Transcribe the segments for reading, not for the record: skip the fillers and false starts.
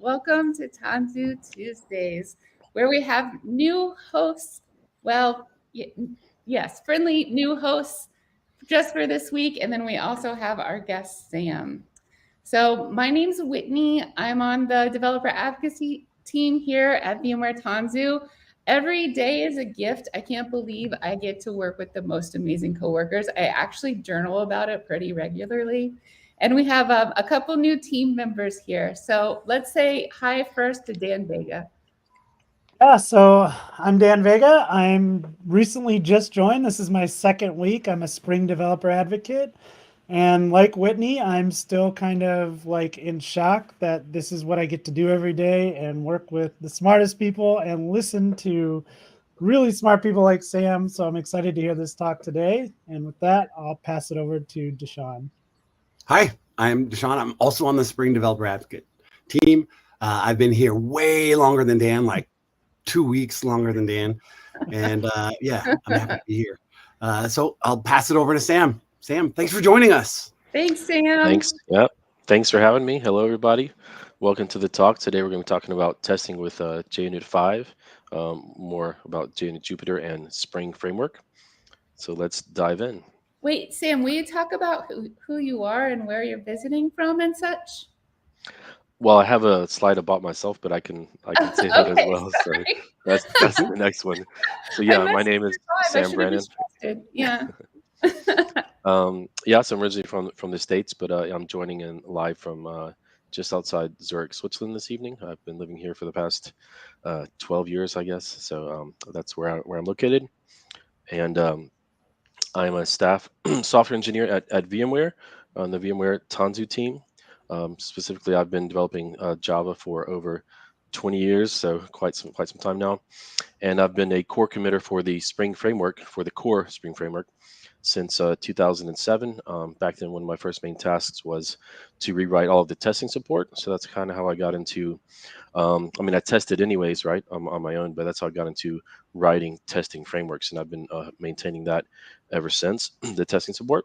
Welcome to Tanzu Tuesdays, where we have new hosts. Well, yes, friendly new hosts just for this week. And then we also have our guest, Sam. So my name's Whitney. I'm on the developer advocacy team here at VMware Tanzu. Every day is a gift. I can't believe I get to work with the most amazing coworkers. I actually journal about it pretty regularly. And we have a couple new team members here. So let's say hi first to Dan Vega. Yeah, so I'm Dan Vega. I'm recently just joined. This is my second week. I'm a Spring developer advocate. And like Whitney, I'm still kind of like in shock that this is what I get to do every day and work with the smartest people and listen to really smart people like Sam. So I'm excited to hear this talk today. And with that, I'll pass it over to Deshaun. Hi, I'm Deshaun. I'm also on the Spring Developer Advocate team. I've been here way longer than Dan, like 2 weeks longer than Dan. And yeah, I'm happy to be here. So I'll pass it over to Sam. Sam, thanks for joining us. Thanks, Sam. Thanks. Yep. Thanks for having me. Hello, everybody. Welcome to the talk. Today we're going to be talking about testing with JUnit 5, more about JUnit Jupiter and Spring Framework. So let's dive in. Wait, Sam, will you talk about who you are and where you're visiting from and such? Well, I have a slide about myself, but I can say that as well. Sorry. So that's the next one. So yeah, my name is Sam Brannen. Yeah. Yeah, so I'm originally from the States, but I'm joining in live from just outside Zurich, Switzerland this evening. I've been living here for the past 12 years, I guess. So that's where I'm located. And I'm a staff software engineer at VMware on the VMware Tanzu team. Specifically, I've been developing Java for over 20 years, so quite some time now. And I've been a core committer for the Spring framework, for the core Spring framework, since 2007. Back then, one of my first main tasks was to rewrite all of the testing support. So that's kind of how I got into, I mean, I tested anyways, right, on my own, but that's how I got into writing testing frameworks. And I've been maintaining that ever since, the testing support.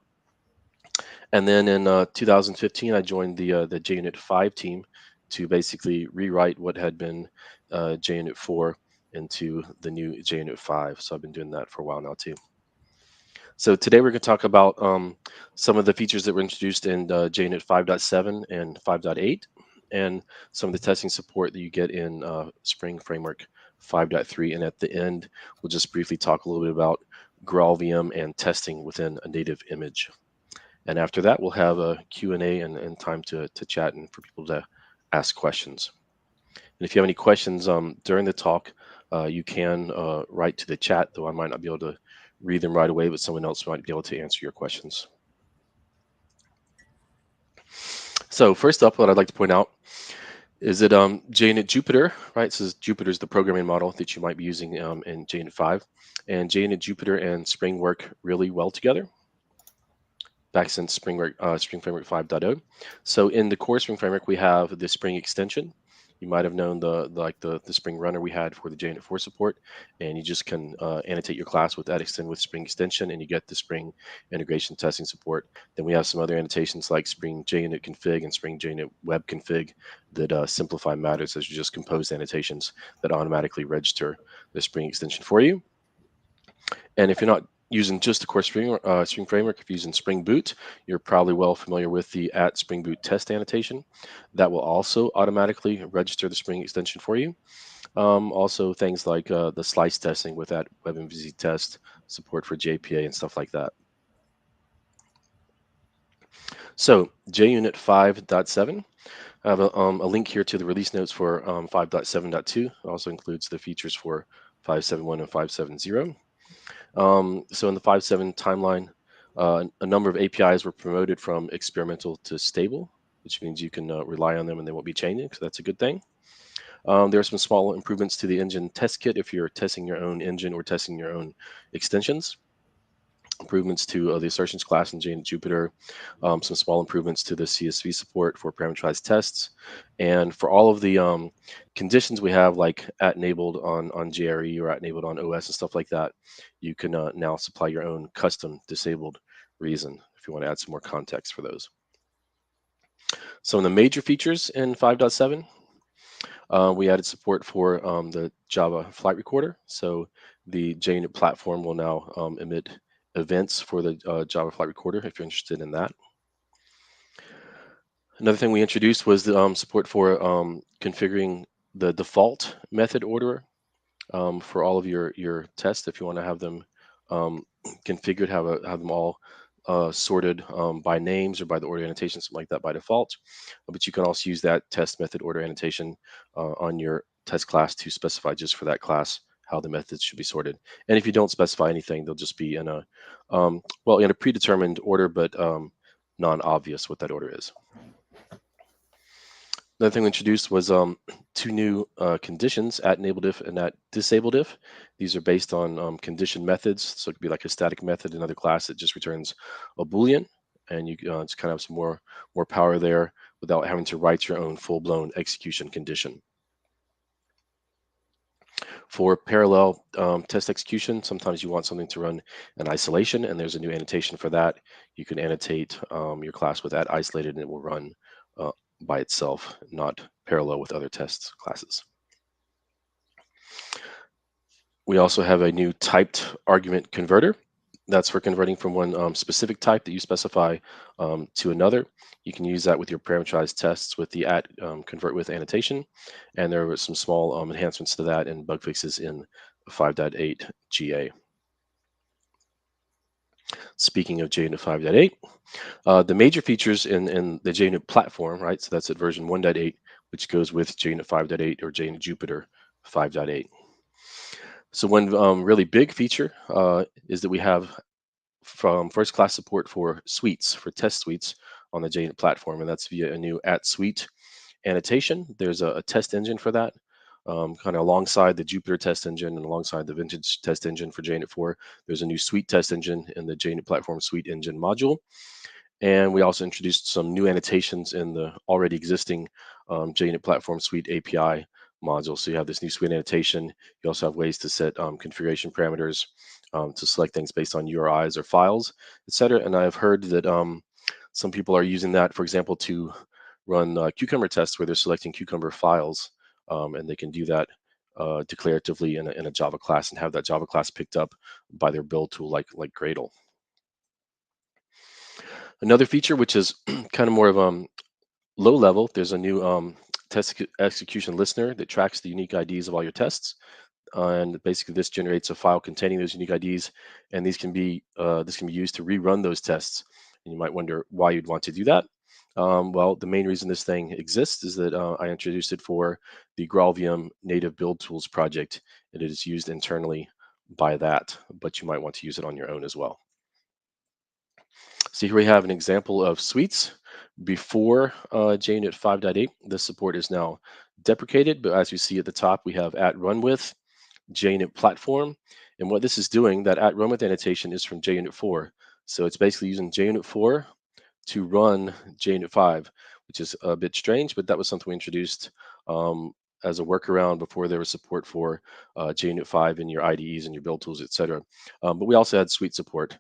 And then in 2015, I joined the JUnit 5 team to basically rewrite what had been JUnit 4 into the new JUnit 5. So I've been doing that for a while now too. So today we're going to talk about some of the features that were introduced in JUnit 5.7 and 5.8, and some of the testing support that you get in Spring Framework 5.3. And at the end, we'll just briefly talk a little bit about GraalVM and testing within a native image. And after that, we'll have a Q&A and time to chat and for people to ask questions. And if you have any questions during the talk, you can write to the chat, though I might not be able to read them right away, but someone else might be able to answer your questions. So first up, what I'd like to point out is that JUnit Jupiter, right? So Jupiter is the programming model that you might be using in JUnit 5. And JUnit Jupiter and Spring work really well together, back since Spring Framework 5.0. So in the core Spring Framework, we have the Spring extension. You might have known the Spring runner we had for the JUnit 4 support, and you just can annotate your class with that extend with Spring extension, and you get the Spring integration testing support. Then we have some other annotations like Spring JUnit config and Spring JUnit web config that simplify matters as you just compose annotations that automatically register the Spring extension for you. And if you're not using just the core Spring framework, if you're using Spring Boot, you're probably well familiar with the @Spring Boot test annotation. That will also automatically register the Spring extension for you. Also, things like the slice testing with that WebMVC test, support for JPA and stuff like that. So JUnit 5.7. I have a link here to the release notes for 5.7.2. It also includes the features for 5.7.1 and 5.7.0. So in the 5.7 timeline, a number of APIs were promoted from experimental to stable, which means you can rely on them and they won't be changing, so that's a good thing. There are some small improvements to the engine test kit if you're testing your own engine or testing your own extensions. Improvements to the Assertions class in JUnit Jupiter, some small improvements to the CSV support for parameterized tests, and for all of the conditions we have, like @enabled on JRE or @enabled on OS and stuff like that, you can now supply your own custom disabled reason if you want to add some more context for those. Some of the major features in 5.7. We added support for the Java flight recorder. So the JUnit platform will now emit events for the Java flight recorder if you're interested in that. Another thing we introduced was the support for configuring the default method orderer for all of your tests. If you want to have them configured, have them all sorted by names or by the order annotation, something like that by default. But you can also use that test method order annotation on your test class to specify just for that class how the methods should be sorted. And if you don't specify anything, they'll just be in a in a predetermined order, but non-obvious what that order is. Another thing we introduced was two new conditions, at enabled if and at disabled if. These are based on condition methods. So it could be like a static method, another class that just returns a Boolean, and you just kind of have some more power there without having to write your own full-blown execution condition. For parallel test execution, sometimes you want something to run in isolation, and there's a new annotation for that. You can annotate your class with at isolated, and it will run by itself, not parallel with other test classes. We also have a new typed argument converter. That's for converting from one specific type that you specify to another. You can use that with your parameterized tests with the at convert with annotation. And there were some small enhancements to that and bug fixes in 5.8 GA. Speaking of JUnit 5.8, the major features in the JUnit platform, right? So that's at version 1.8, which goes with JUnit 5.8 or JUnit Jupiter 5.8. So one really big feature is that we have from first class support for suites, for test suites on the JUnit platform, and that's via a new at suite annotation. There's a test engine for that, kind of alongside the Jupiter test engine and alongside the Vintage test engine for JUnit 4. There's a new suite test engine in the JUnit platform suite engine module. And we also introduced some new annotations in the already existing JUnit platform suite API module. So you have this new suite annotation. You also have ways to set configuration parameters to select things based on URIs or files, etc. And I've heard that some people are using that, for example, to run Cucumber tests where they're selecting Cucumber files, and they can do that declaratively in a Java class and have that Java class picked up by their build tool like Gradle. Another feature, which is kind of more of low level, there's a new test execution listener that tracks the unique IDs of all your tests. And basically, this generates a file containing those unique IDs, and these can be this can be used to rerun those tests. And you might wonder why you'd want to do that. Well, the main reason this thing exists is that I introduced it for the GraalVM native build tools project, and it is used internally by that, but you might want to use it on your own as well. So here we have an example of suites before JUnit 5.8. This support is now deprecated, but as you see at the top, we have at run with JUnit platform. And what this is doing, that at run with annotation is from JUnit 4. So it's basically using JUnit 4 to run JUnit 5, which is a bit strange, but that was something we introduced as a workaround before there was support for JUnit 5 in your IDEs and your build tools, etc. But we also had suite support.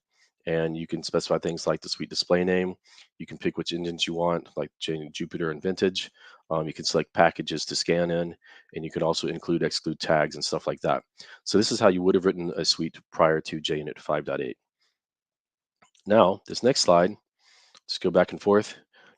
And you can specify things like the suite display name. You can pick which engines you want, like JUnit Jupiter and Vintage. You can select packages to scan in, and you can also include, exclude tags and stuff like that. So this is how you would have written a suite prior to JUnit 5.8. Now, this next slide, let's go back and forth.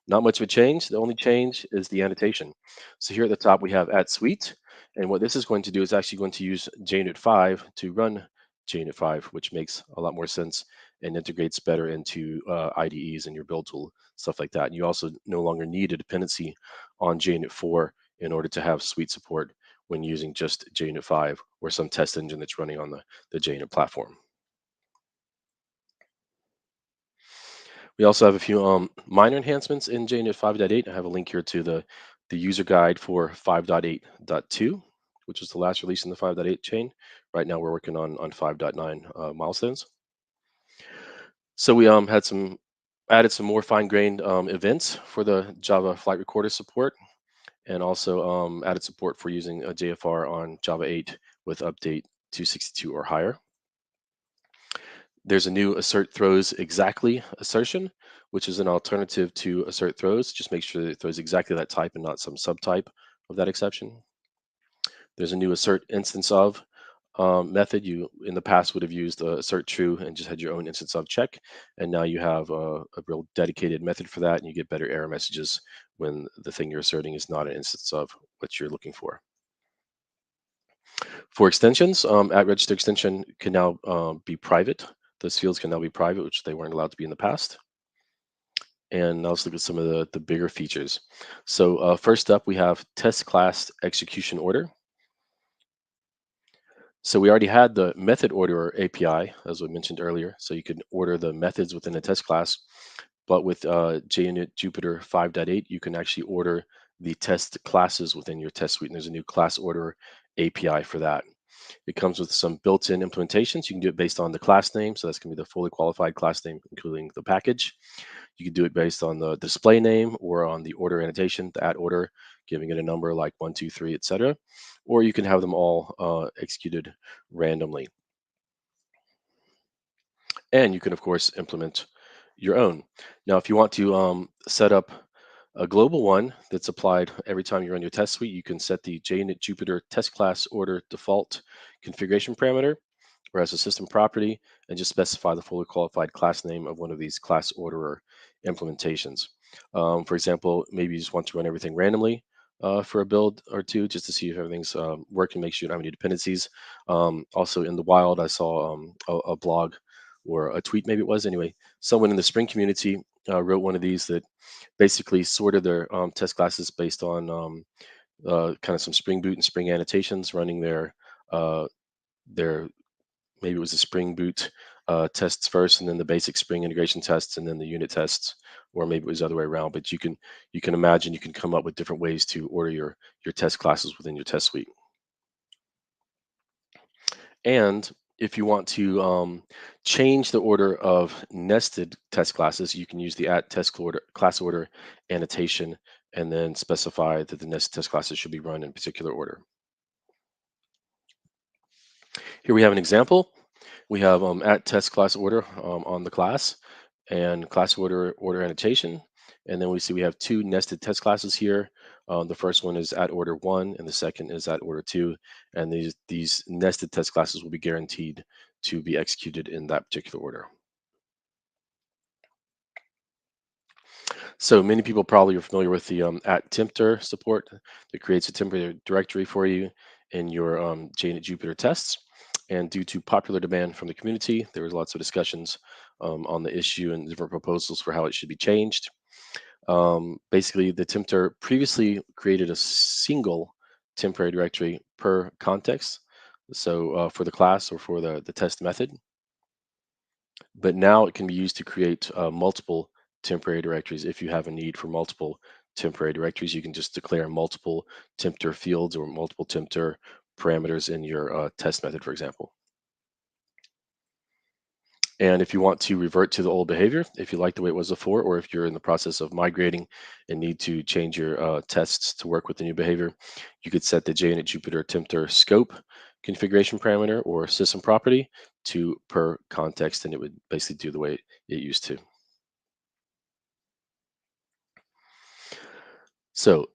Not much of a change. The only change is the annotation. So here at the top, we have at suite. And what this is going to do is actually going to use JUnit 5 to run JUnit 5, which makes a lot more sense and integrates better into IDEs and your build tool, stuff like that. And you also no longer need a dependency on JUnit 4 in order to have suite support when using just JUnit 5 or some test engine that's running on the JUnit platform. We also have a few minor enhancements in JUnit 5.8. I have a link here to the user guide for 5.8.2, which was the last release in the 5.8 chain. Right now we're working on 5.9 milestones. So we added some more fine-grained events for the Java flight recorder support, and also added support for using a JFR on Java 8 with update 262 or higher. There's a new assert throws exactly assertion, which is an alternative to assert throws. Just make sure that it throws exactly that type and not some subtype of that exception. There's a new assert instance of method. You in the past would have used assert true and just had your own instance of check, and now you have a real dedicated method for that, and you get better error messages when the thing you're asserting is not an instance of what you're looking for. For extensions, at register extension can now be private. Those fields can now be private, which they weren't allowed to be in the past. And now let's look at some of the bigger features. So first up, we have test class execution order. So we already had the method order API, as we mentioned earlier. So you can order the methods within a test class. But with JUnit Jupiter 5.8, you can actually order the test classes within your test suite. And there's a new class order API for that. It comes with some built-in implementations. You can do it based on the class name. So that's going to be the fully qualified class name, including the package. You can do it based on the display name or on the order annotation, the at order, giving it a number like 1, 2, 3, etc. Or you can have them all executed randomly. And you can, of course, implement your own. Now, if you want to set up a global one that's applied every time you run your test suite, you can set the JUnit Jupiter test class order default configuration parameter or as a system property and just specify the fully qualified class name of one of these class orderer implementations. For example, maybe you just want to run everything randomly for a build or two just to see if everything's working, make sure you don't have any dependencies. Also in the wild, I saw a blog or a tweet, maybe it was anyway, someone in the Spring community wrote one of these that basically sorted their test classes based on kind of some Spring Boot and Spring annotations running their maybe it was the Spring Boot tests first, and then the basic Spring integration tests, and then the unit tests, or maybe it was the other way around. But you can imagine you can come up with different ways to order your test classes within your test suite. And if you want to change the order of nested test classes, you can use the at test class order annotation and then specify that the nested test classes should be run in a particular order. Here we have an example. We have at test class order on the class and class order annotation. And then we see we have two nested test classes here. The first one is at order 1 and the second is at order 2. And these nested test classes will be guaranteed to be executed in that particular order. So many people probably are familiar with the at Tempter support that creates a temporary directory for you in your JUnit Jupiter tests. And due to popular demand from the community, there was lots of discussions on the issue and different proposals for how it should be changed. Basically, the Tempter previously created a single temporary directory per context, so for the class or for the test method. But now it can be used to create multiple temporary directories. If you have a need for multiple temporary directories, you can just declare multiple Tempter fields or multiple Tempter parameters in your test method, for example. And if you want to revert to the old behavior, if you like the way it was before, or if you're in the process of migrating and need to change your tests to work with the new behavior, you could set the JUnit Jupiter Tempter scope configuration parameter or system property to per context, and it would basically do the way it used to. So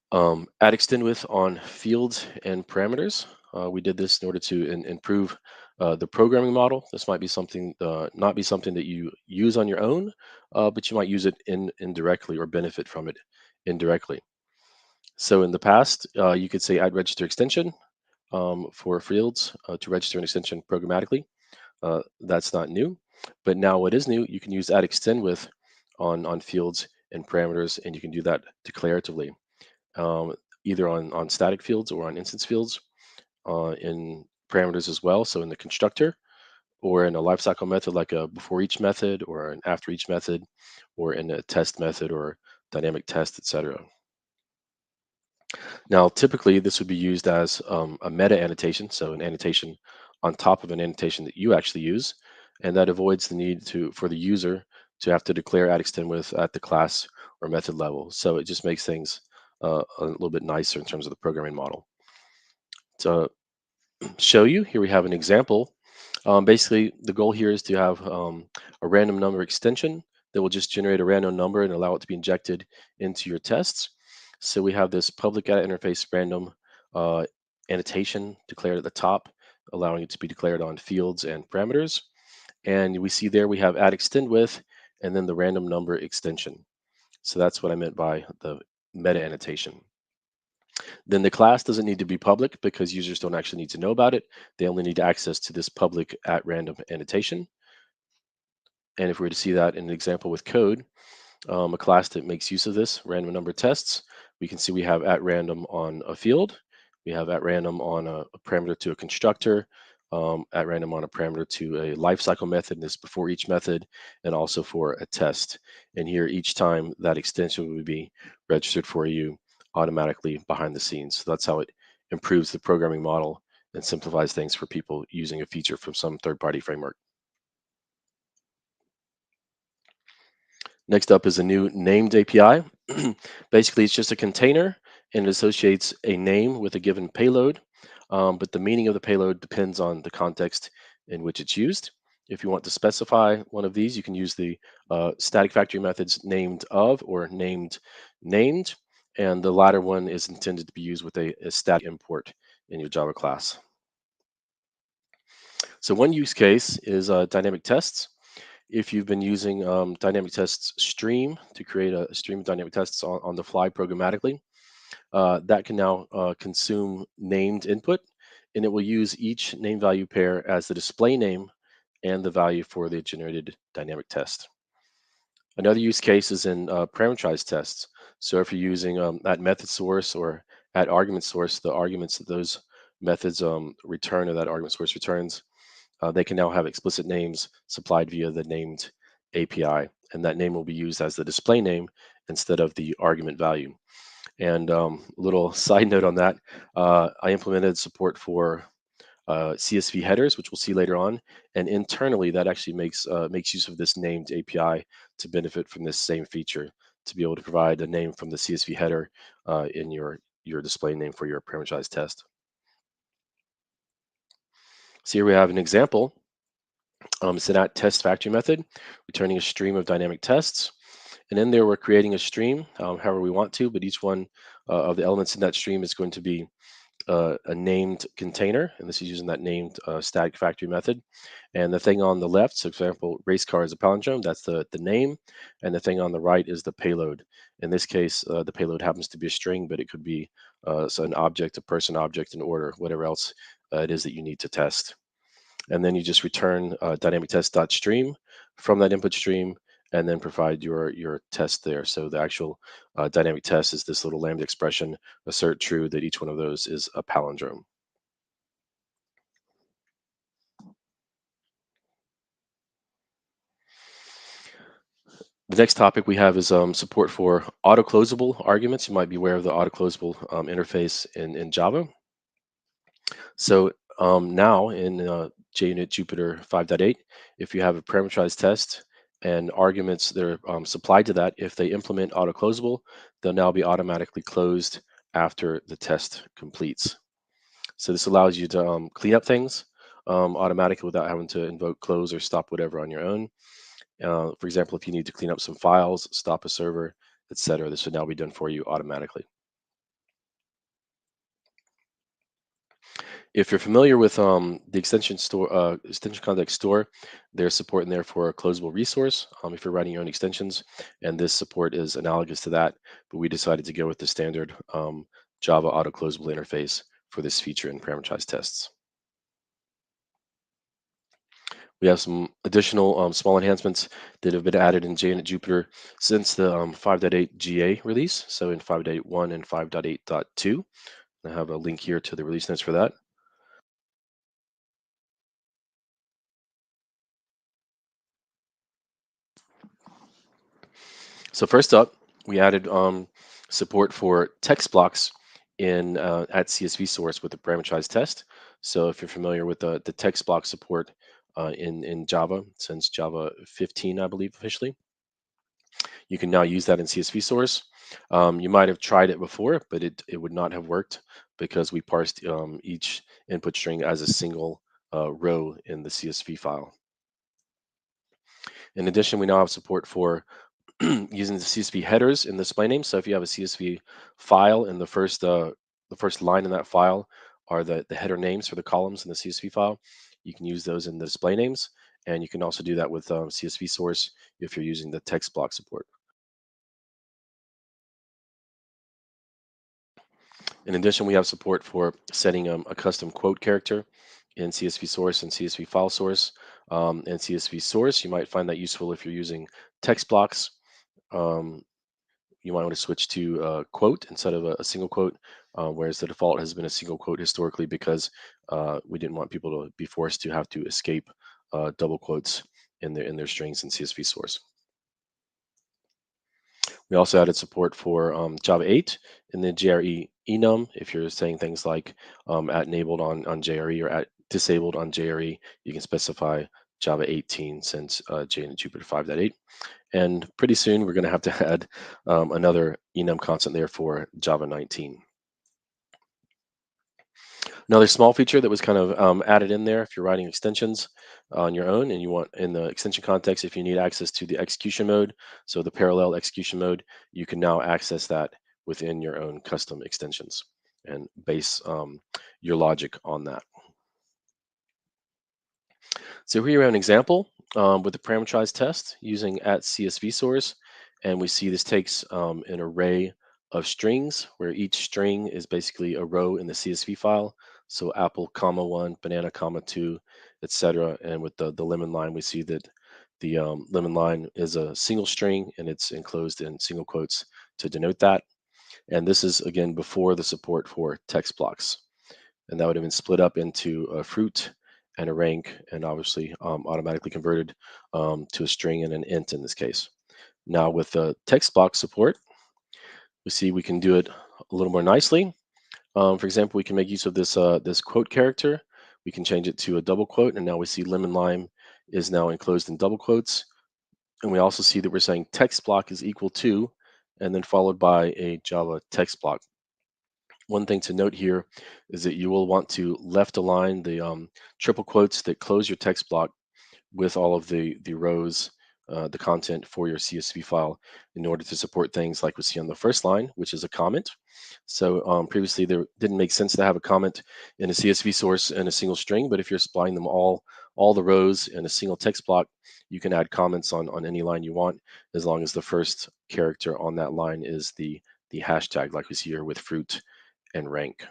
add extend with on fields and parameters. We did this in order to improve the programming model. This might be something, not be something that you use on your own, but you might use it indirectly or benefit from it indirectly. So in the past, you could say add register extension for fields to register an extension programmatically. That's not new, but now what is new, you can use add extend with on fields and parameters, and you can do that declaratively. Either on static fields or on instance fields, in parameters as well. So in the constructor or in a lifecycle method like a before each method or an after each method or in a test method or dynamic test, etc. Now, typically this would be used as a meta annotation, so an annotation on top of an annotation that you actually use, and that avoids the need for the user to have to declare add extend with at the class or method level. So it just makes things a little bit nicer in terms of the programming model. To show you, here we have an example. Basically, the goal here is to have a random number extension that will just generate a random number and allow it to be injected into your tests. So we have this public data interface random annotation declared at the top, allowing it to be declared on fields and parameters. And we see there we have add extend with, and then the random number extension. So that's what I meant by the meta annotation. Then the class doesn't need to be public because users don't actually need to know about it. They only need access to this public at random annotation. And if we were to see that in an example with code, a class that makes use of this random number tests, we can see we have at random on a field, we have at random on a parameter to a constructor, at random on a parameter to a lifecycle method, and this before each method, and also for a test. And here, each time that extension would be registered for you automatically behind the scenes. So that's how it improves the programming model and simplifies things for people using a feature from some third-party framework. Next up is a new named API. Basically, it's just a container and it associates a name with a given payload, but the meaning of the payload depends on the context in which it's used. If you want to specify one of these, you can use the static factory methods named of or named, and the latter one is intended to be used with a static import in your Java class. So one use case is dynamic tests. If you've been using dynamic tests stream to create a stream of dynamic tests on the fly programmatically, that can now consume named input, and it will use each name value pair as the display name and the value for the generated dynamic test. Another use case is in parameterized tests. So if you're using at method source or at argument source, the arguments that those methods return or that argument source returns, they can now have explicit names supplied via the named API, and that name will be used as the display name instead of the argument value. And little side note on that, I implemented support for CSV headers, which we'll see later on, and internally that actually makes use of this named API to benefit from this same feature, to be able to provide a name from the CSV header in your display name for your parameterized test. So here we have an example. It's an at test factory method, returning a stream of dynamic tests. And in there, we're creating a stream however we want to, but each one of the elements in that stream is going to be a named container, and this is using that named static factory method. And the thing on the left, so for example, race car is a palindrome, that's the name, and the thing on the right is the payload. In this case, the payload happens to be a string, but it could be so an object, a person, object, an order, whatever else it is that you need to test. And then you just return dynamic test.stream from that input stream, and then provide your test there. So the actual dynamic test is this little lambda expression, assert true that each one of those is a palindrome. The next topic we have is support for AutoClosable arguments. You might be aware of the AutoClosable interface in Java. So now in JUnit Jupiter 5.8, if you have a parameterized test and arguments that are supplied to that, if they implement AutoClosable, they'll now be automatically closed after the test completes. So this allows you to clean up things automatically without having to invoke close or stop whatever on your own. For example, if you need to clean up some files, stop a server, etc., this would now be done for you automatically. If you're familiar with the extension context store, there's support in there for a closable resource if you're writing your own extensions, and this support is analogous to that, but we decided to go with the standard Java AutoClosable interface for this feature in parameterized tests. We have some additional small enhancements that have been added in JUnit Jupiter since the 5.8 GA release, so in 5.8.1 and 5.8.2. I have a link here to the release notes for that. So first up, we added support for text blocks in at CSV source with the parameterized test. So if you're familiar with the text block support in Java, since Java 15, I believe officially, you can now use that in CSV source. You might have tried it before, but it would not have worked because we parsed each input string as a single row in the CSV file. In addition, we now have support for using the CSV headers in the display name. So if you have a CSV file and the first line in that file are the header names for the columns in the CSV file. You can use those in the display names, and you can also do that with CSV source if you're using the text block support. In addition, we have support for setting a custom quote character in CSV source and CSV file source. And CSV source, you might find that useful if you're using text blocks. Um, you might want to switch to a quote instead of a single quote, whereas the default has been a single quote historically because we didn't want people to be forced to have to escape double quotes in their strings in CSV source. We also added support for Java 8 in the JRE enum. If you're saying things like at enabled on JRE or at disabled on JRE, you can specify Java 18 since JUnit Jupiter 5.8. And pretty soon we're going to have to add another enum constant there for Java 19. Another small feature that was kind of added in there, if you're writing extensions on your own and you want in the extension context, if you need access to the execution mode, so the parallel execution mode, you can now access that within your own custom extensions and base your logic on that. So here we have an example with the parameterized test using at CSV source, and we see this takes an array of strings where each string is basically a row in the CSV file. So apple, comma 1, banana, comma 2, etc. And with the lemon line, we see that the lemon line is a single string and it's enclosed in single quotes to denote that. And this is again before the support for text blocks. And that would have been split up into a fruit and a rank, and obviously automatically converted to a string and an int in this case. Now with the text block support, we see we can do it a little more nicely. For example, we can make use of this quote character. We can change it to a double quote, and now we see lemon lime is now enclosed in double quotes. And we also see that we're saying text block is equal to, and then followed by a Java text block. One thing to note here is that you will want to left align the triple quotes that close your text block with all of the rows, the content for your CSV file in order to support things like we see on the first line, which is a comment. So previously there didn't make sense to have a comment in a CSV source in a single string, but if you're supplying them all the rows in a single text block, you can add comments on any line you want as long as the first character on that line is the hashtag like we see here with fruit and rank.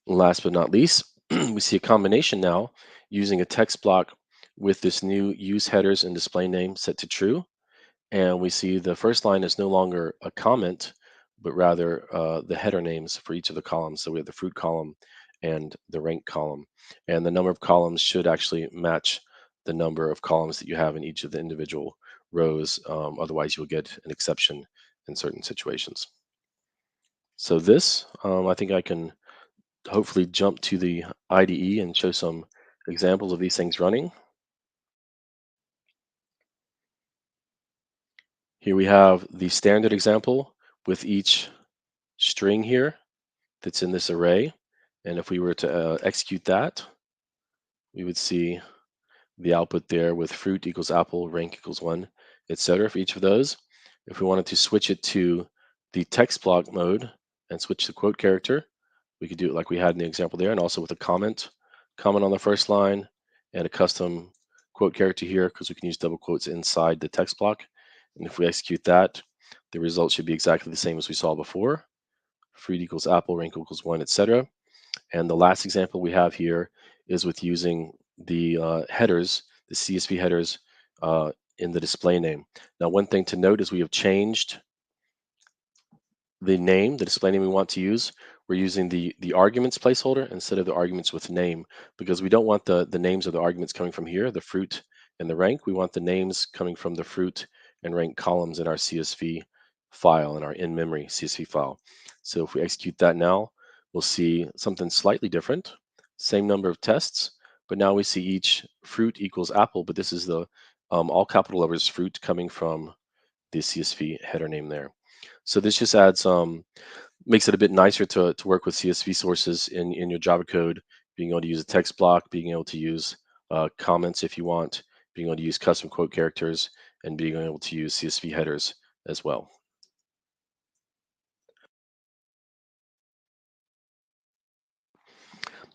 Last but not least, we see a combination now using a text block with this new use headers and display name set to true. And we see the first line is no longer a comment, but rather the header names for each of the columns. So we have the fruit column and the rank column. And the number of columns should actually match the number of columns that you have in each of the individual rows. Otherwise, you'll get an exception in certain situations. So this, I think I can hopefully jump to the IDE and show some examples of these things running. Here we have the standard example with each string here that's in this array. And if we were to execute that, we would see the output there with fruit equals apple, rank equals 1, etc. for each of those. If we wanted to switch it to the text block mode and switch the quote character, we could do it like we had in the example there, and also with a comment on the first line and a custom quote character here because we can use double quotes inside the text block. And if we execute that, the result should be exactly the same as we saw before. Fruit equals apple, rank equals 1, etc. And the last example we have here is with using the headers, the CSV headers in the display name. Now, one thing to note is we have changed the name, the display name we want to use. We're using the arguments placeholder instead of the arguments with name because we don't want the names of the arguments coming from here, the fruit and the rank. We want the names coming from the fruit and rank columns in our CSV file, in our in-memory CSV file. So if we execute that now, we'll see something slightly different. Same number of tests, but now we see each fruit equals apple, but this is the all capital letters fruit coming from the CSV header name there. So this just adds makes it a bit nicer to work with CSV sources in your Java code, being able to use a text block, being able to use comments if you want, being able to use custom quote characters, and being able to use CSV headers as well.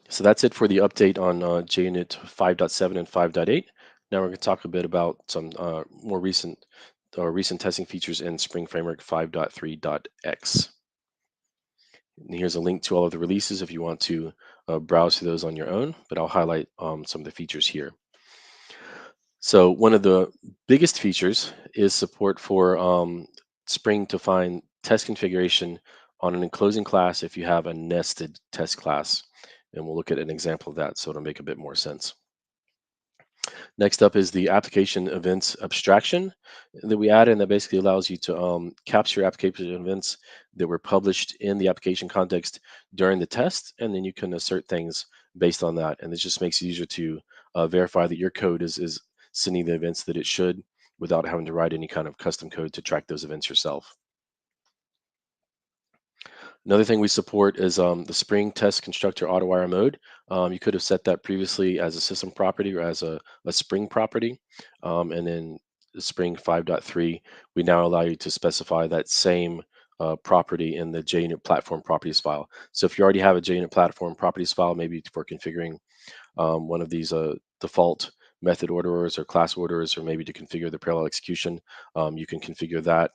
So that's it for the update on JUnit 5.7 and 5.8. Now we're going to talk a bit about some more recent testing features in Spring Framework 5.3.x. And here's a link to all of the releases if you want to browse through those on your own, but I'll highlight some of the features here. So one of the biggest features is support for Spring to find test configuration on an enclosing class if you have a nested test class. And we'll look at an example of that so it'll make a bit more sense. Next up is the application events abstraction that we added, and that basically allows you to capture application events that were published in the application context during the test, and then you can assert things based on that. And this just makes it easier to verify that your code is sending the events that it should without having to write any kind of custom code to track those events yourself. Another thing we support is the Spring Test Constructor AutoWire mode. You could have set that previously as a system property or as a Spring property. And then the Spring 5.3, we now allow you to specify that same property in the JUnit platform properties file. So if you already have a JUnit platform properties file, maybe for configuring one of these default method orderers or class orderers, or maybe to configure the parallel execution, you can configure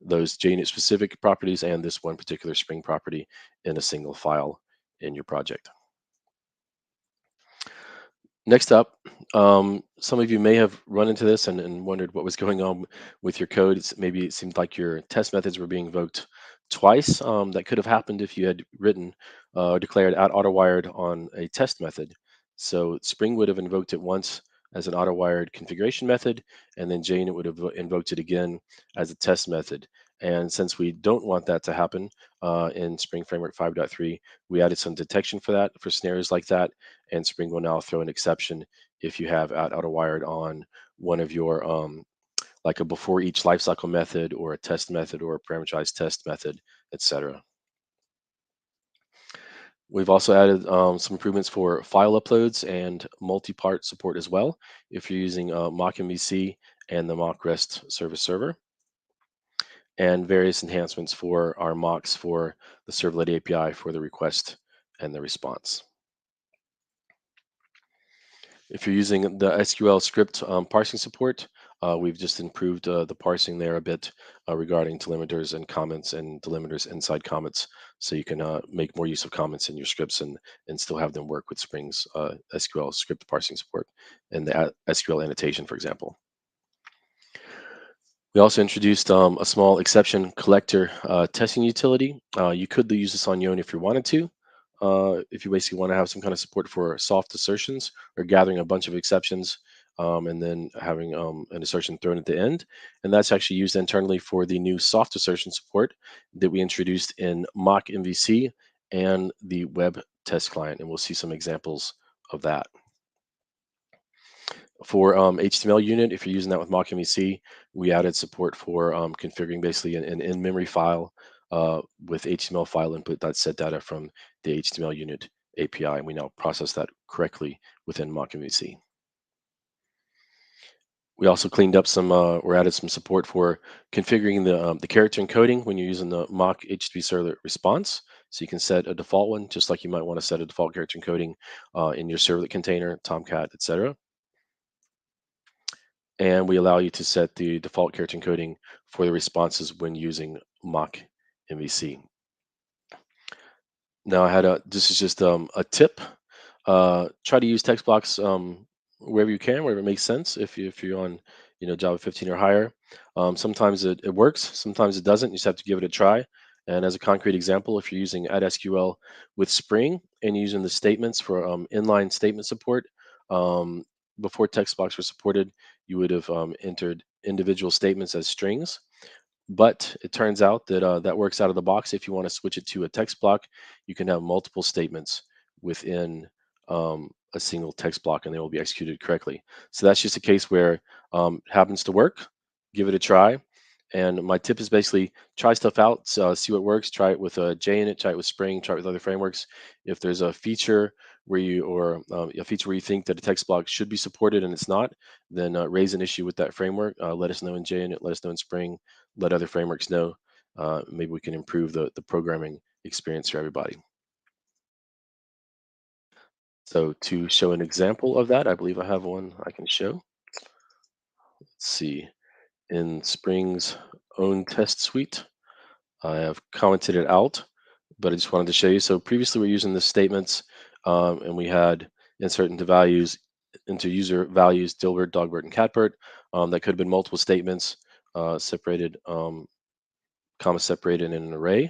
those JUnit specific properties and this one particular Spring property in a single file in your project. Next up, some of you may have run into this and wondered what was going on with your code. Maybe it seemed like your test methods were being invoked twice. That could have happened if you had written declared @autowired on a test method. So Spring would have invoked it once as an autowired configuration method, and then JUnit would have invoked it again as a test method. And since we don't want that to happen in Spring Framework 5.3, we added some detection for that, for scenarios like that, and Spring will now throw an exception if you have @autowired on one of your like a before each lifecycle method or a test method or a parameterized test method, etc. We've also added some improvements for file uploads and multi-part support as well if you're using mock MVC and the mock REST service server, and various enhancements for our mocks for the servlet API for the request and the response. If you're using the SQL script parsing support, we've just improved the parsing there a bit regarding delimiters and comments and delimiters inside comments, so you can make more use of comments in your scripts and still have them work with Spring's SQL script parsing support and the SQL annotation, for example. We also introduced a small exception collector testing utility. You could use this on your own if you wanted to. If you basically want to have some kind of support for soft assertions or gathering a bunch of exceptions and then having an assertion thrown at the end. And that's actually used internally for the new soft assertion support that we introduced in mock MVC and the web test client. And we'll see some examples of that. For HTML unit, if you're using that with mock MVC, we added support for configuring basically an in-memory file with HTML file input that's set data from the HTML unit API, and we now process that correctly within mock MVC. We also cleaned up some, or added some support for configuring the character encoding when you're using the mock HTTP servlet response. So you can set a default one, just like you might want to set a default character encoding in your servlet container, Tomcat, etc. And we allow you to set the default character encoding for the responses when using mock MVC. Now this is just a tip. Try to use text blocks wherever you can, wherever it makes sense. If you're on Java 15 or higher, sometimes it works, sometimes it doesn't. You just have to give it a try. And as a concrete example, if you're using @SQL with Spring and using the statements for inline statement support, um, before text blocks were supported, you would have entered individual statements as strings. But it turns out that that works out of the box. If you want to switch it to a text block, you can have multiple statements within a single text block, and they will be executed correctly. So that's just a case where it happens to work. Give it a try. And my tip is basically try stuff out, see what works. Try it with JUnit, try it with Spring, try it with other frameworks. If there's a feature where a feature where you think that a text block should be supported and it's not, then raise an issue with that framework. Let us know in JUnit, let us know in Spring, let other frameworks know. Maybe we can improve the programming experience for everybody. So to show an example of that, I believe I have one I can show. Let's see. In Spring's own test suite, I have commented it out, but I just wanted to show you. So previously we're using the statements, and we had insert into user values, Dilbert, Dogbert, and Catbert. That could have been multiple statements, separated, comma separated in an array,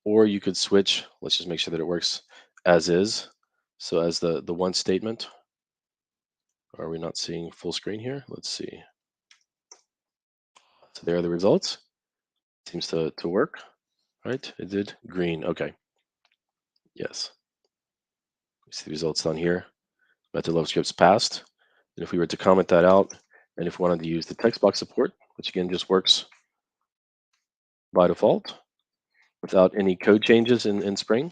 or you could switch. Let's just make sure that it works as is. So as the one statement. Are we not seeing full screen here? Let's see. So there are the results. Seems to work, right? It did. Green. Okay. Yes. We see the results down here. Method level scripts passed. And if we were to comment that out, and if we wanted to use the text box support, which again just works by default without any code changes in Spring,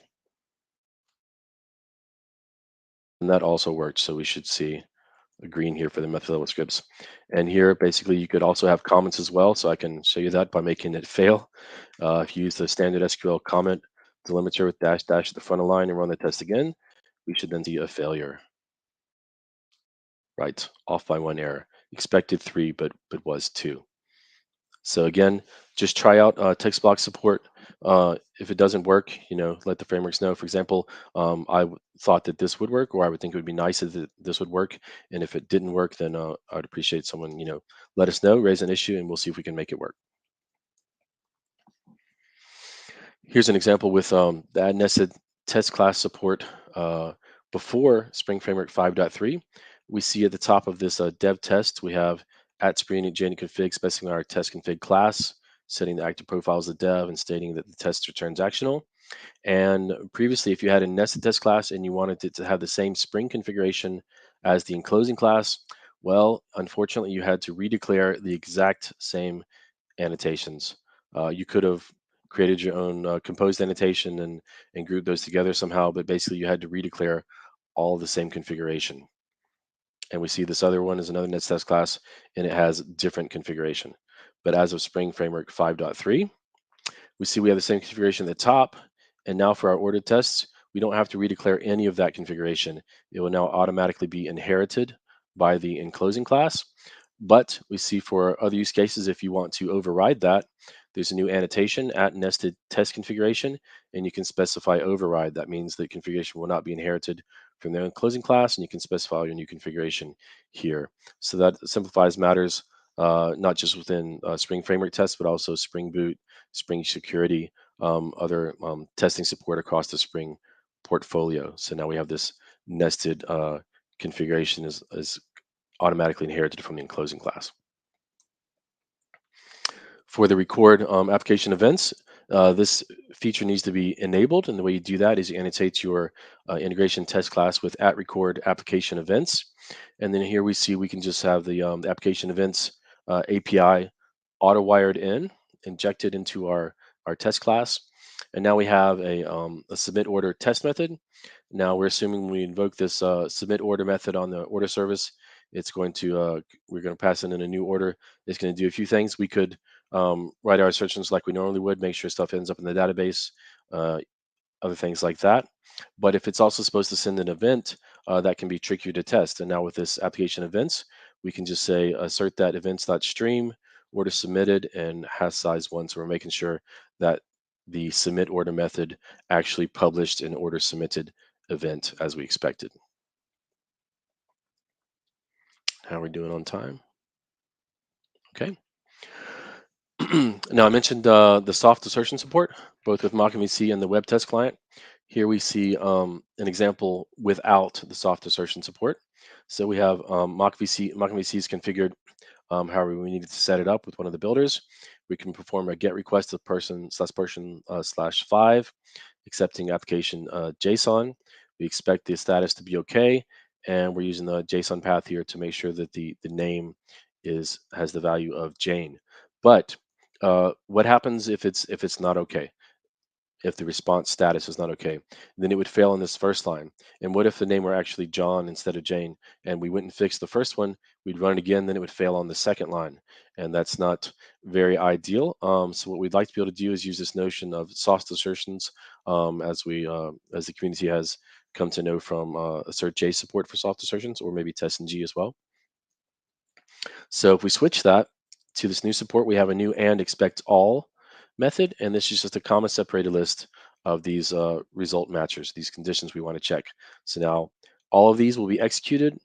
and that also worked. So we should see a green here for the method level scripts. And here, basically, you could also have comments as well. So I can show you that by making it fail. If you use the standard SQL comment delimiter with dash dash at the front of the line and run the test again, we should then see a failure. Right, off by one error. Expected 3, but was 2. So again, just try out text box support. If it doesn't work, let the frameworks know. For example, thought that this would work, or I would think it would be nice if this would work. And if it didn't work, then I would appreciate someone, let us know, raise an issue, and we'll see if we can make it work. Here's an example with the add nested test class support before Spring Framework 5.3. We see at the top of this dev test, we have at Spring and JUnit config specifying our test config class, setting the active profile as the dev, and stating that the test are transactional. And previously, if you had a nested test class and you wanted it to have the same Spring configuration as the enclosing class, well, unfortunately, you had to redeclare the exact same annotations. You could have created your own composed annotation and grouped those together somehow, but basically you had to redeclare all the same configuration. And we see this other one is another net test class, and it has different configuration. But as of Spring Framework 5.3, we see we have the same configuration at the top. And now for our ordered tests, we don't have to redeclare any of that configuration. It will now automatically be inherited by the enclosing class. But we see for other use cases, if you want to override that, there's a new annotation at nested test configuration, and you can specify override. That means the configuration will not be inherited from the enclosing class, and you can specify your new configuration here. So that simplifies matters, not just within Spring Framework tests, but also Spring Boot, Spring Security, other testing support across the Spring portfolio. So now we have this nested configuration is automatically inherited from the enclosing class. For the record application events, this feature needs to be enabled, and the way you do that is you annotate your integration test class with @record application events, and then here we see we can just have the application events API auto-wired injected into our test class, and now we have a submit order test method. Now we're assuming we invoke this submit order method on the order service. It's going to we're going to pass in a new order. It's going to do a few things. We could write our assertions like we normally would, make sure stuff ends up in the database, uh, other things like that. But if it's also supposed to send an event, that can be trickier to test. And now with this application events, we can just say assert that events.stream, order submitted, and hash size 1. So we're making sure that the submit order method actually published an order submitted event as we expected. How are we doing on time? Okay. Now I mentioned the soft assertion support, both with MockMVC and the web test client. Here we see an example without the soft assertion support. So we have MockMVC is configured however we needed to set it up with one of the builders. We can perform a get request to person/5, accepting application JSON. We expect the status to be okay, and we're using the JSON path here to make sure that the name has the value of Jane. But what happens if it's not okay? If the response status is not okay, then it would fail in this first line. And what if the name were actually John instead of Jane, and we wouldn't fix the first one? We'd run it again, then it would fail on the second line, and that's not very ideal. So what we'd like to be able to do is use this notion of soft assertions, as the community has come to know from Assert J support for soft assertions, or maybe Test in G as well. So if we switch that to this new support, we have a new and expect all method, and this is just a comma separated list of these result matchers, these conditions we want to check. So now all of these will be executed.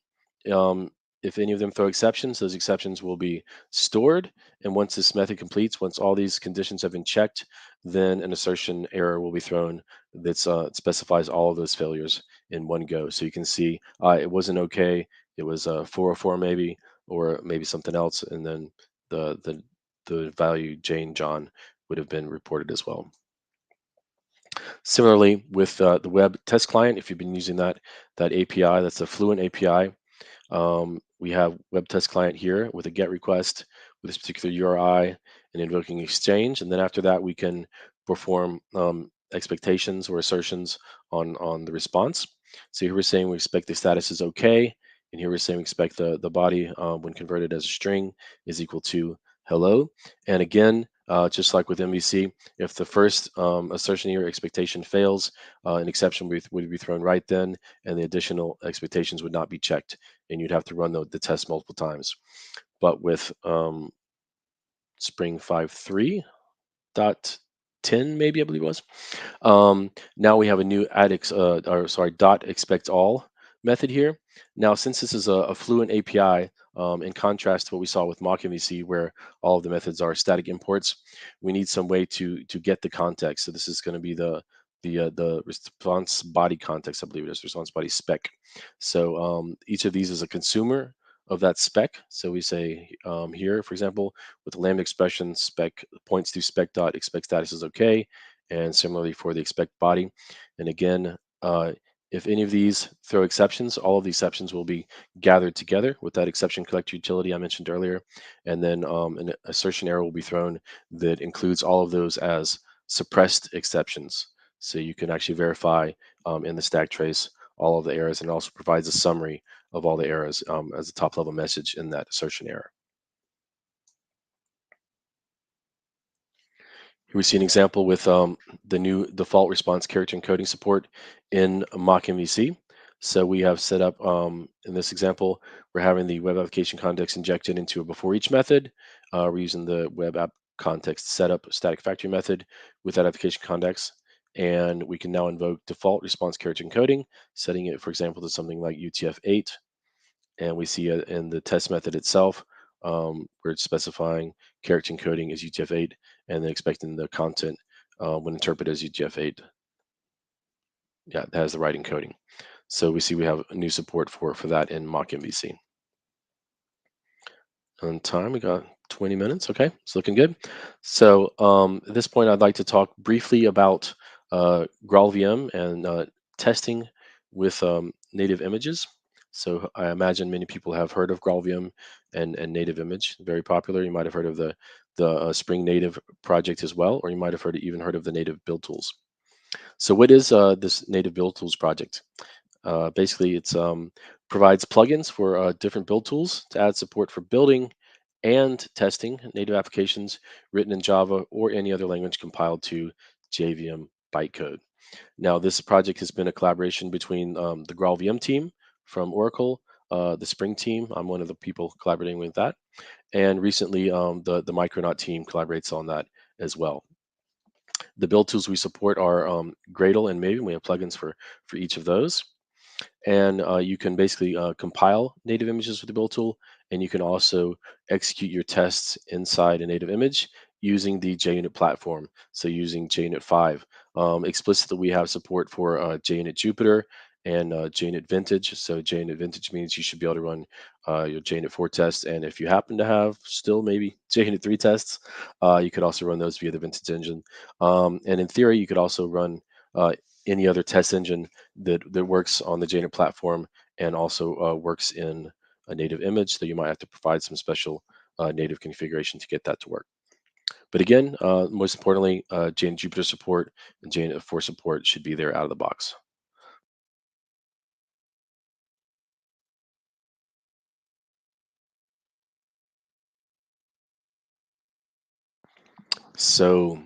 Um, if any of them throw exceptions, those exceptions will be stored. And once this method completes, once all these conditions have been checked, then an assertion error will be thrown that specifies all of those failures in one go. So you can see it wasn't okay. It was 404 maybe, or maybe something else, and then the value Jane John would have been reported as well. Similarly, with the web test client, if you've been using that API, that's a Fluent API. We have web test client here with a GET request with this particular URI and invoking exchange, and then after that we can perform expectations or assertions on the response. So here we're saying we expect the status is okay, and here we're saying we expect the body when converted as a string is equal to hello. And again, just like with MVC, if the first assertion here expectation fails, an exception would be thrown right then, and the additional expectations would not be checked, and you'd have to run the test multiple times. But with Spring 5.3.10, maybe I believe it was, now we have a new dot expect all method here. Now, since this is a Fluent API, in contrast to what we saw with mock MVC, where all of the methods are static imports, we need some way to get the context. So this is going to be the response body context, I believe it is, response body spec. So each of these is a consumer of that spec. So we say here, for example, with the lambda expression, spec points to spec dot expect status is okay, and similarly for the expect body. And again, if any of these throw exceptions, all of the exceptions will be gathered together with that exception collector utility I mentioned earlier, and then an assertion error will be thrown that includes all of those as suppressed exceptions. So you can actually verify in the stack trace all of the errors, and it also provides a summary of all the errors as a top level message in that assertion error. Here we see an example with the new default response character encoding support in mock MVC. So we have set up, in this example, we're having the web application context injected into a before each method. We're using the web app context setup static factory method with that application context. And we can now invoke default response character encoding, setting it, for example, to something like UTF-8. And we see in the test method itself, we're specifying character encoding as UTF-8 and then expecting the content when interpreted as UTF-8. Yeah, that has the right encoding. So we see we have new support for that in mock MVC. On time, we got 20 minutes. Okay, it's looking good. So at this point, I'd like to talk briefly about GraalVM and testing with native images. So I imagine many people have heard of GraalVM and native image, very popular. You might have heard of the Spring Native project as well, or you might have even heard of the native build tools. So what is this native build tools project? Basically, it's provides plugins for different build tools to add support for building and testing native applications written in Java or any other language compiled to JVM bytecode. Now, this project has been a collaboration between the GraalVM team from Oracle, the Spring team. I'm one of the people collaborating with that, and recently the Micronaut team collaborates on that as well. The build tools we support are Gradle and Maven. We have plugins for each of those. And you can basically compile native images with the build tool, and you can also execute your tests inside a native image using the JUnit platform. So using JUnit 5. Explicitly, we have support for JUnit Jupiter and JUnit Vintage. So JUnit Vintage means you should be able to run your JUnit 4 tests, and if you happen to have still maybe JUnit 3 tests, you could also run those via the Vintage engine. And in theory, you could also run any other test engine that works on the JUnit platform and also works in a native image. So you might have to provide some special native configuration to get that to work. But again, most importantly, JUnit Jupiter support and JUnit 4 support should be there out of the box. So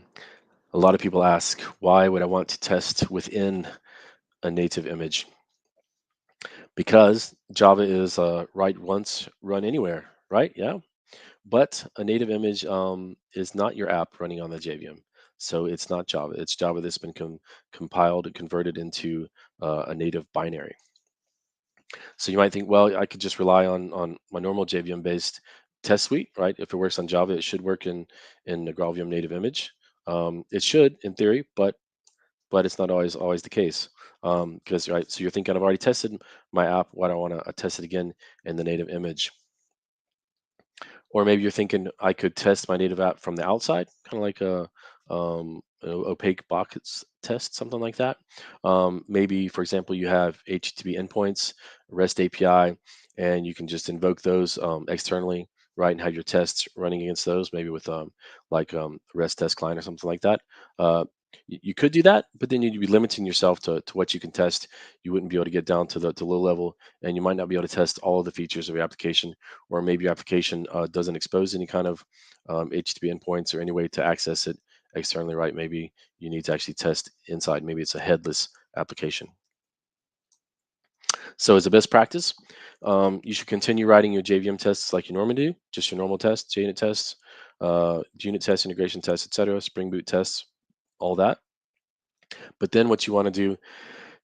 a lot of people ask, why would I want to test within a native image because Java is write once, run anywhere, right? Yeah. But a native image is not your app running on the JVM. So it's not Java. It's Java that's been compiled and converted into a native binary. So you might think, well, I could just rely on my normal JVM based test suite, right? If it works on Java, it should work in the GraalVM native image. It should, in theory, but it's not always the case. Because right, so you're thinking I've already tested my app. Why do I want to test it again in the native image? Or maybe you're thinking I could test my native app from the outside, kind of like an opaque box test, something like that. Maybe, for example, you have HTTP endpoints, REST API, and you can just invoke those externally, right, and have your tests running against those, maybe with REST test client or something like that. You could do that, but then you'd be limiting yourself to what you can test. You wouldn't be able to get down to the low level, and you might not be able to test all of the features of your application, or maybe your application doesn't expose any kind of HTTP endpoints or any way to access it externally, right? Maybe you need to actually test inside. Maybe it's a headless application. So as a best practice, you should continue writing your JVM tests like you normally do, just your normal tests, JUnit tests, unit tests, integration tests, etc., Spring Boot tests, all that. But then what you want to do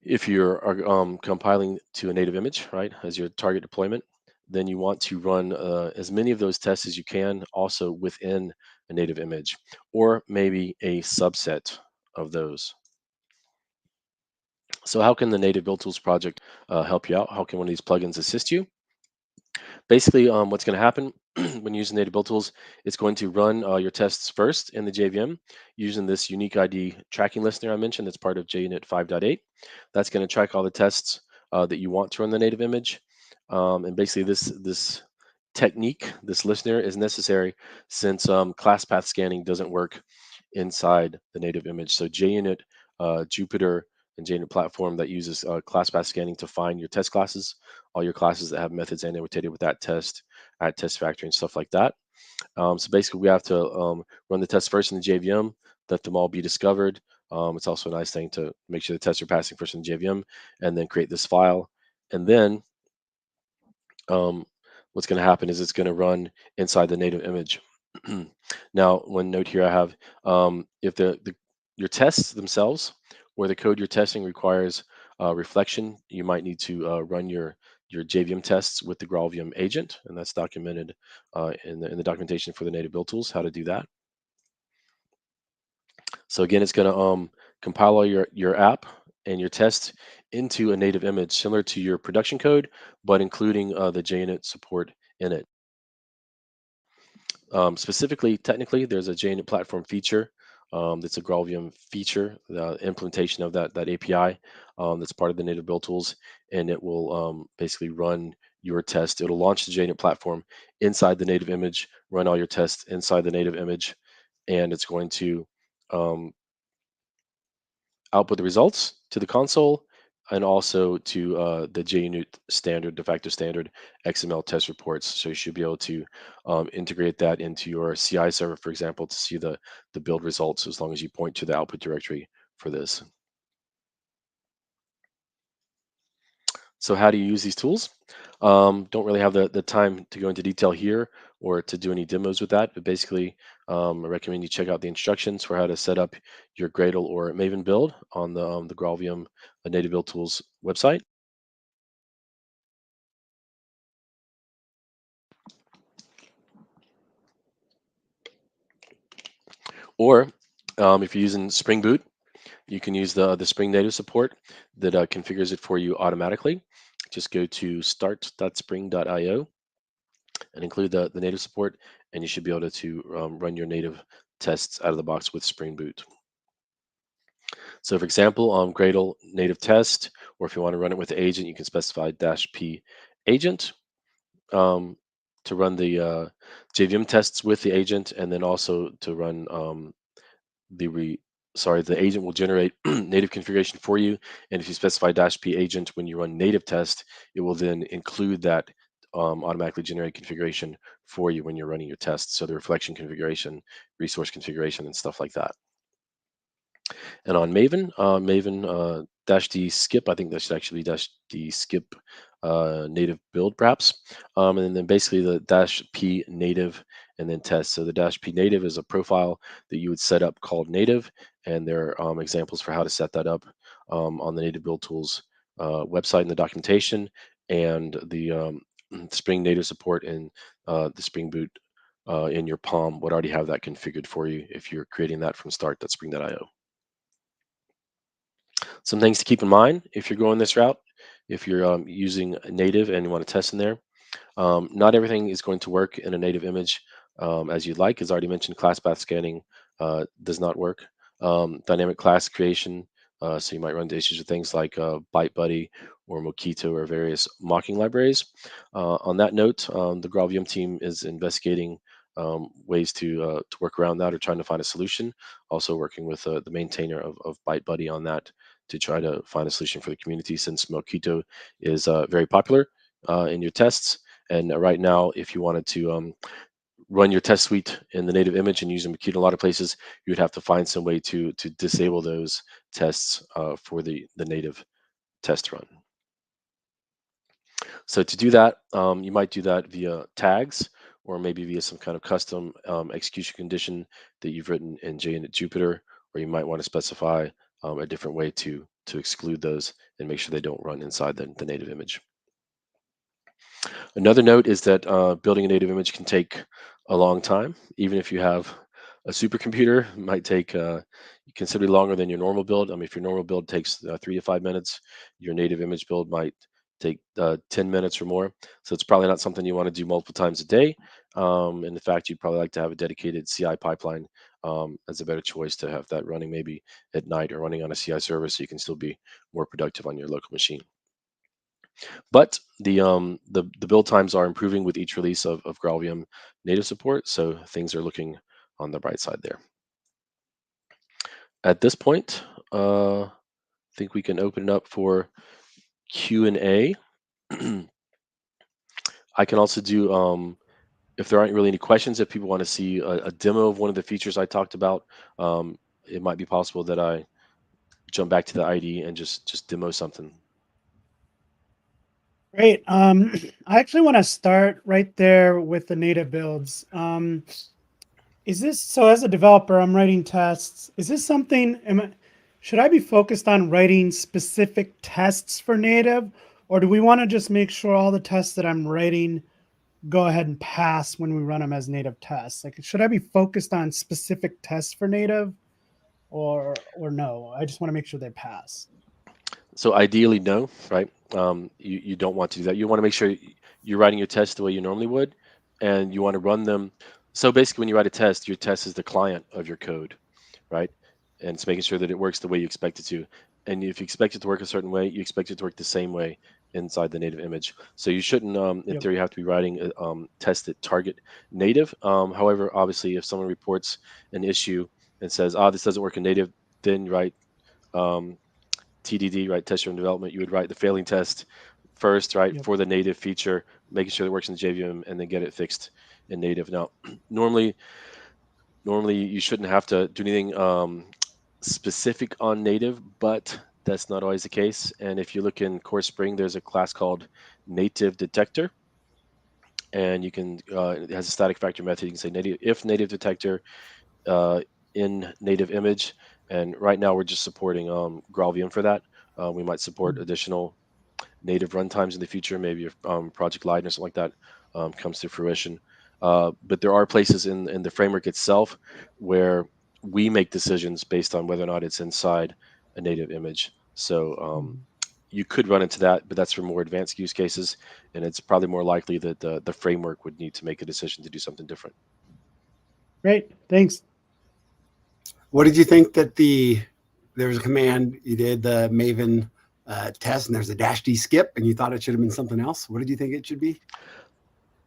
if you're compiling to a native image, right, as your target deployment, then you want to run as many of those tests as you can also within a native image, or maybe a subset of those. So how can the Native Build Tools project help you out? How can one of these plugins assist you? Basically, what's going to happen when using Native Build Tools, it's going to run your tests first in the JVM using this unique ID tracking listener I mentioned that's part of JUnit 5.8. That's going to track all the tests that you want to run the native image. And basically, this technique, this listener, is necessary since class path scanning doesn't work inside the native image. So JUnit Jupiter and JUnit platform that uses class path scanning to find your test classes, all your classes that have methods annotated with that test at test factory and stuff like that. So basically, we have to run the test first in the JVM, let them all be discovered. It's also a nice thing to make sure the tests are passing first in the JVM, and then create this file. And then um, what's going to happen is it's going to run inside the native image. Now, one note here I have, if your tests themselves or the code you're testing requires reflection, you might need to run your JVM tests with the GraalVM agent, and that's documented in the documentation for the native build tools, how to do that. So again, it's going to compile all your app and your test into a native image similar to your production code, but including the JUnit support in it. Specifically, technically, there's a JUnit platform feature that's a GraalVM feature, the implementation of that API that's part of the native build tools, and it will basically run your test. It'll launch the JUnit platform inside the native image, run all your tests inside the native image, and it's going to um, output the results to the console and also to the JUnit standard, de facto standard XML test reports. So you should be able to integrate that into your CI server, for example, to see the build results as long as you point to the output directory for this. So how do you use these tools? Don't really have the time to go into detail here or to do any demos with that, but basically I recommend you check out the instructions for how to set up your Gradle or Maven build on the GraalVM Native Build Tools website. Or if you're using Spring Boot, you can use the Spring Native support that configures it for you automatically. Just go to start.spring.io and include the native support, and you should be able to run your native tests out of the box with Spring Boot. So for example, Gradle native test, or if you want to run it with the agent, you can specify -p agent to run the JVM tests with the agent, and then also to run the agent will generate native configuration for you. And if you specify -p agent when you run native test, it will then include that automatically generated configuration for you when you're running your tests. So the reflection configuration, resource configuration, and stuff like that. And on Maven, -d skip. I think that should actually be -d skip native build perhaps. And then basically the -p native and then test. So the -p native is a profile that you would set up called native, and there are examples for how to set that up on the native build tools website in the documentation, and the Spring native support and the Spring Boot in your POM would already have that configured for you if you're creating that from start.spring.io. Some things to keep in mind if you're going this route, if you're using a native and you want to test in there. Not everything is going to work in a native image as you'd like. As already mentioned, class path scanning does not work. Dynamic class creation, so you might run into issues with things like ByteBuddy or Mockito or various mocking libraries. On that note, the GraalVM team is investigating ways to work around that or trying to find a solution. Also working with the maintainer of ByteBuddy on that to try to find a solution for the community, since Mockito is very popular in your tests. And right now, if you wanted to run your test suite in the native image and use Mockito in a lot of places, you would have to find some way to disable those tests for the native test run. So to do that, you might do that via tags, or maybe via some kind of custom execution condition that you've written in JUnit Jupiter, or you might want to specify a different way to exclude those and make sure they don't run inside the native image. Another note is that building a native image can take a long time. Even if you have a supercomputer, it might take considerably longer than your normal build. I mean, if your normal build takes 3 to 5 minutes, your native image build might take 10 minutes or more. So it's probably not something you want to do multiple times a day. And in fact, you'd probably like to have a dedicated CI pipeline as a better choice to have that running maybe at night or running on a CI server, so you can still be more productive on your local machine. But the build times are improving with each release of GraalVM native support, so things are looking on the bright side there. At this point, I think we can open it up for Q&A. I can also do, if there aren't really any questions, if people want to see a demo of one of the features I talked about, it might be possible that I jump back to the IDE and just demo something. Great. I actually want to start right there with the native builds. Is this, so as a developer, I'm writing tests. Is this something, should I be focused on writing specific tests for native, or do we want to just make sure all the tests that I'm writing go ahead and pass when we run them as native tests? Like, should I be focused on specific tests for native, or no? I just want to make sure they pass. So ideally, no, right? You don't want to do that. You want to make sure you're writing your tests the way you normally would, and you want to run them. So basically, when you write a test, your test is the client of your code, right? And it's making sure that it works the way you expect it to. And if you expect it to work a certain way, you expect it to work the same way inside the native image. So you shouldn't, in theory, have to be writing tests that target native. However, obviously, if someone reports an issue and says, this doesn't work in native, then write TDD, right? Test driven development. You would write the failing test first, right, for the native feature, making sure that it works in JVM, and then get it fixed in native. Now, normally you shouldn't have to do anything specific on native, but that's not always the case. And if you look in Core Spring, there's a class called Native Detector, and you can it has a static factor method. You can say native detector in native image. And right now we're just supporting GraalVM for that. We might support additional native runtimes in the future, maybe if Project Light or something like that comes to fruition. But there are places in the framework itself where we make decisions based on whether or not it's inside a native image. So you could run into that, but that's for more advanced use cases, and it's probably more likely that the framework would need to make a decision to do something different. Great, thanks. What did you think that there was a command, you did the Maven test, and there's a -d skip, and you thought it should have been something else? What did you think it should be?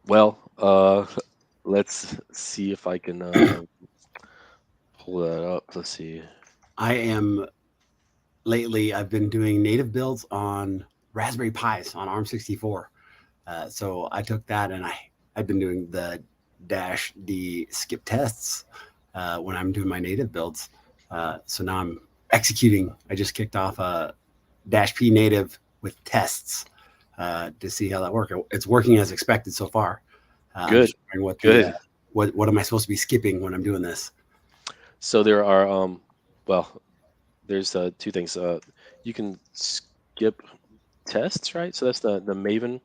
Well, let's see if I can pull that up. Let's see. I've been doing native builds on Raspberry Pis on ARM64. So I took that, and I've been doing the -d skip tests when I'm doing my native builds. So now I'm executing. I just kicked off a -p native with tests to see how that works. It's working as expected so far. Good. Just wondering what Good. What am I supposed to be skipping when I'm doing this? So there are well, there's two things. You can skip tests, right? So that's the Maven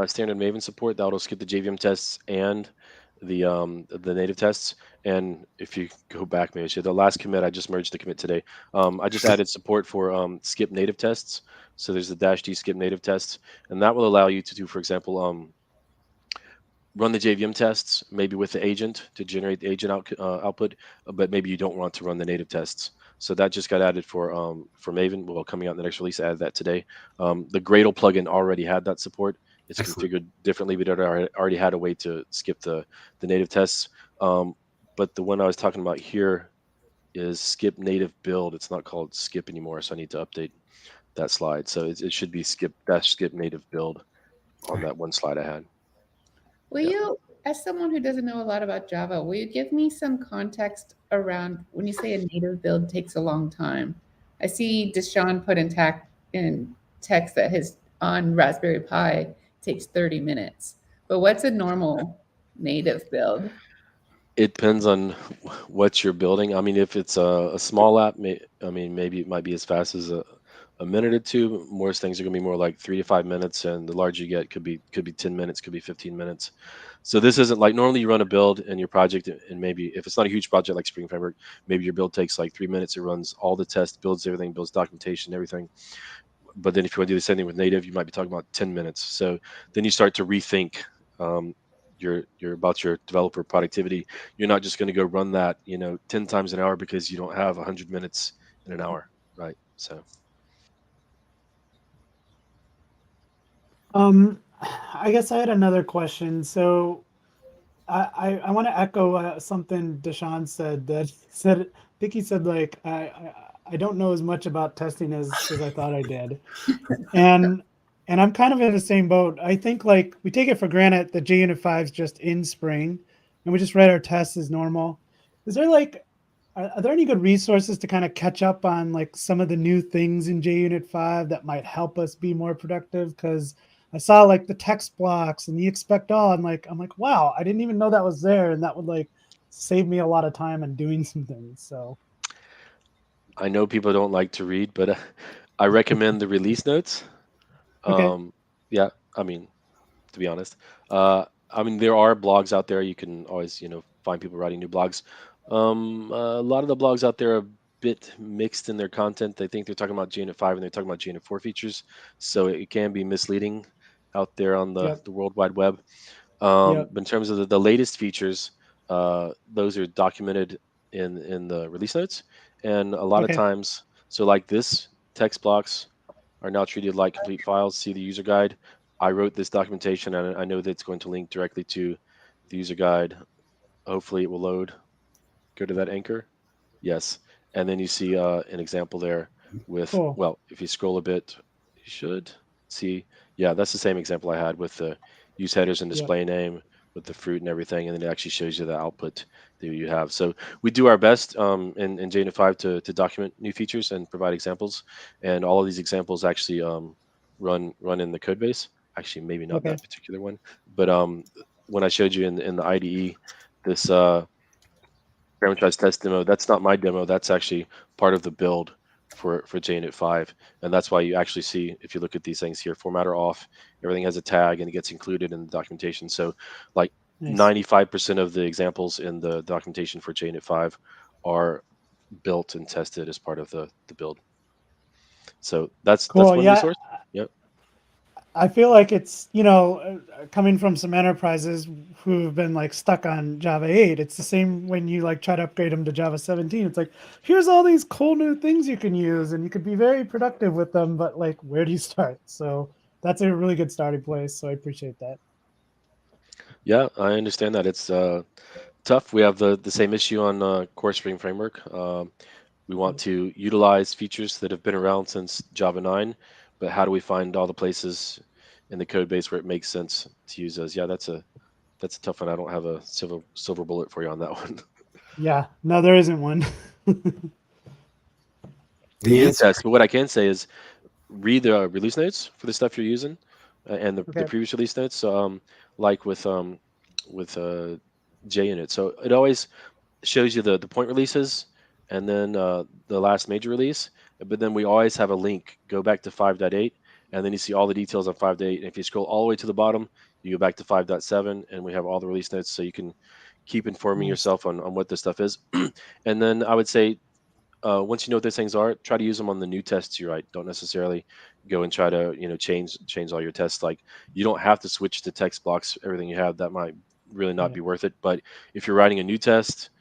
standard Maven support that'll skip the JVM tests and the native tests. And if you go back, maybe the last commit, I just merged the commit today. I just added support for skip native tests. So there's the -d skip native tests, and that will allow you to do, for example, run the JVM tests, maybe with the agent to generate the agent output, but maybe you don't want to run the native tests. So that just got added for Maven. Well, coming out in the next release, I added that today. The Gradle plugin already had that support. It's Excellent. configured differently, but it already had a way to skip the native tests. But the one I was talking about here is skip native build. It's not called skip anymore, so I need to update that slide. So it should be skip native build on that one slide I had. Will you, as someone who doesn't know a lot about Java, will you give me some context around when you say a native build takes a long time? I see Deshaun put in text that his on Raspberry Pi takes 30 minutes. But what's a normal native build? It depends on what you're building. I mean, if it's a small app, maybe it might be as fast as a minute or two. Most things are going to be more like 3 to 5 minutes, and the larger you get could be 10 minutes, could be 15 minutes. So this isn't like normally you run a build in your project, and maybe if it's not a huge project like Spring Framework, maybe your build takes like 3 minutes. It runs all the tests, builds everything, builds documentation, everything. But then if you want to do the same thing with native, you might be talking about 10 minutes. So then you start to rethink your about your developer productivity. You're not just going to go run that 10 times an hour because you don't have 100 minutes in an hour, right? So I guess I had another question. So I want to echo something Deshaun said. That said, I think he said like I don't know as much about testing as I thought I did, and I'm kind of in the same boat. I think like we take it for granted that JUnit 5 is just in Spring, and we just write our tests as normal. Is there like are there any good resources to kind of catch up on like some of the new things in JUnit 5 that might help us be more productive? Because I saw like the text blocks and the expect all, and like I'm like, wow, I didn't even know that was there, and that would like save me a lot of time in doing some things. So I know people don't like to read, but I recommend the release notes. okay, Yeah, I mean, to be honest, I mean there are blogs out there. You can always find people writing new blogs. A lot of the blogs out there are a bit mixed in their content. They think they're talking about JUnit 5 and they're talking about JUnit 4 features, so it can be misleading out there on the yep, World Wide Web. yep, But in terms of the latest features, those are documented in the release notes, and a lot of okay, times, so like this text blocks are now treated like complete files. See the user guide. I wrote this documentation, and I know that it's going to link directly to the user guide. Hopefully, it will load. Go to that anchor. Yes, and then you see an example there with, cool, well, if you scroll a bit, you should see, yeah, that's the same example I had with the use headers and yep, display name with the fruit and everything, and then it actually shows you the output that you have. So we do our best in JUnit 5 to document new features and provide examples, and all of these examples actually run in the code base. Actually, maybe not okay, that particular one, but when I showed you in the IDE, this Parameterized Test demo, that's not my demo. That's actually part of the build for JUnit 5. And that's why you actually see, if you look at these things here, formatter off, everything has a tag and it gets included in the documentation. So like nice, 95% of the examples in the documentation for JUnit 5 are built and tested as part of the build. So that's cool, one yeah. resource. Yep. I feel like it's, coming from some enterprises who've been like stuck on Java 8, it's the same when you like try to upgrade them to Java 17. It's like, here's all these cool new things you can use and you could be very productive with them, but like, where do you start? So that's a really good starting place. So I appreciate that. Yeah, I understand that. It's tough. We have the same issue on Core Spring Framework. We want to utilize features that have been around since Java 9, but how do we find all the places in the code base where it makes sense to use those? Yeah, that's a tough one. I don't have a silver bullet for you on that one. Yeah, no, there isn't one. The Unit answer. test, but what I can say is read the release notes for the stuff you're using and the Okay. previous release notes. So like with JUnit, so it always shows you the point releases and then the last major release. But then we always have a link. Go back to 5.8, and then you see all the details on 5.8. And if you scroll all the way to the bottom, you go back to 5.7, and we have all the release notes, so you can keep informing Nice. yourself on what this stuff is. And then I would say once you know what those things are, try to use them on the new tests you write. Don't necessarily go and try to change all your tests. Like you don't have to switch to text blocks everything you have. That might really not Yeah. be worth it. But if you're writing a new test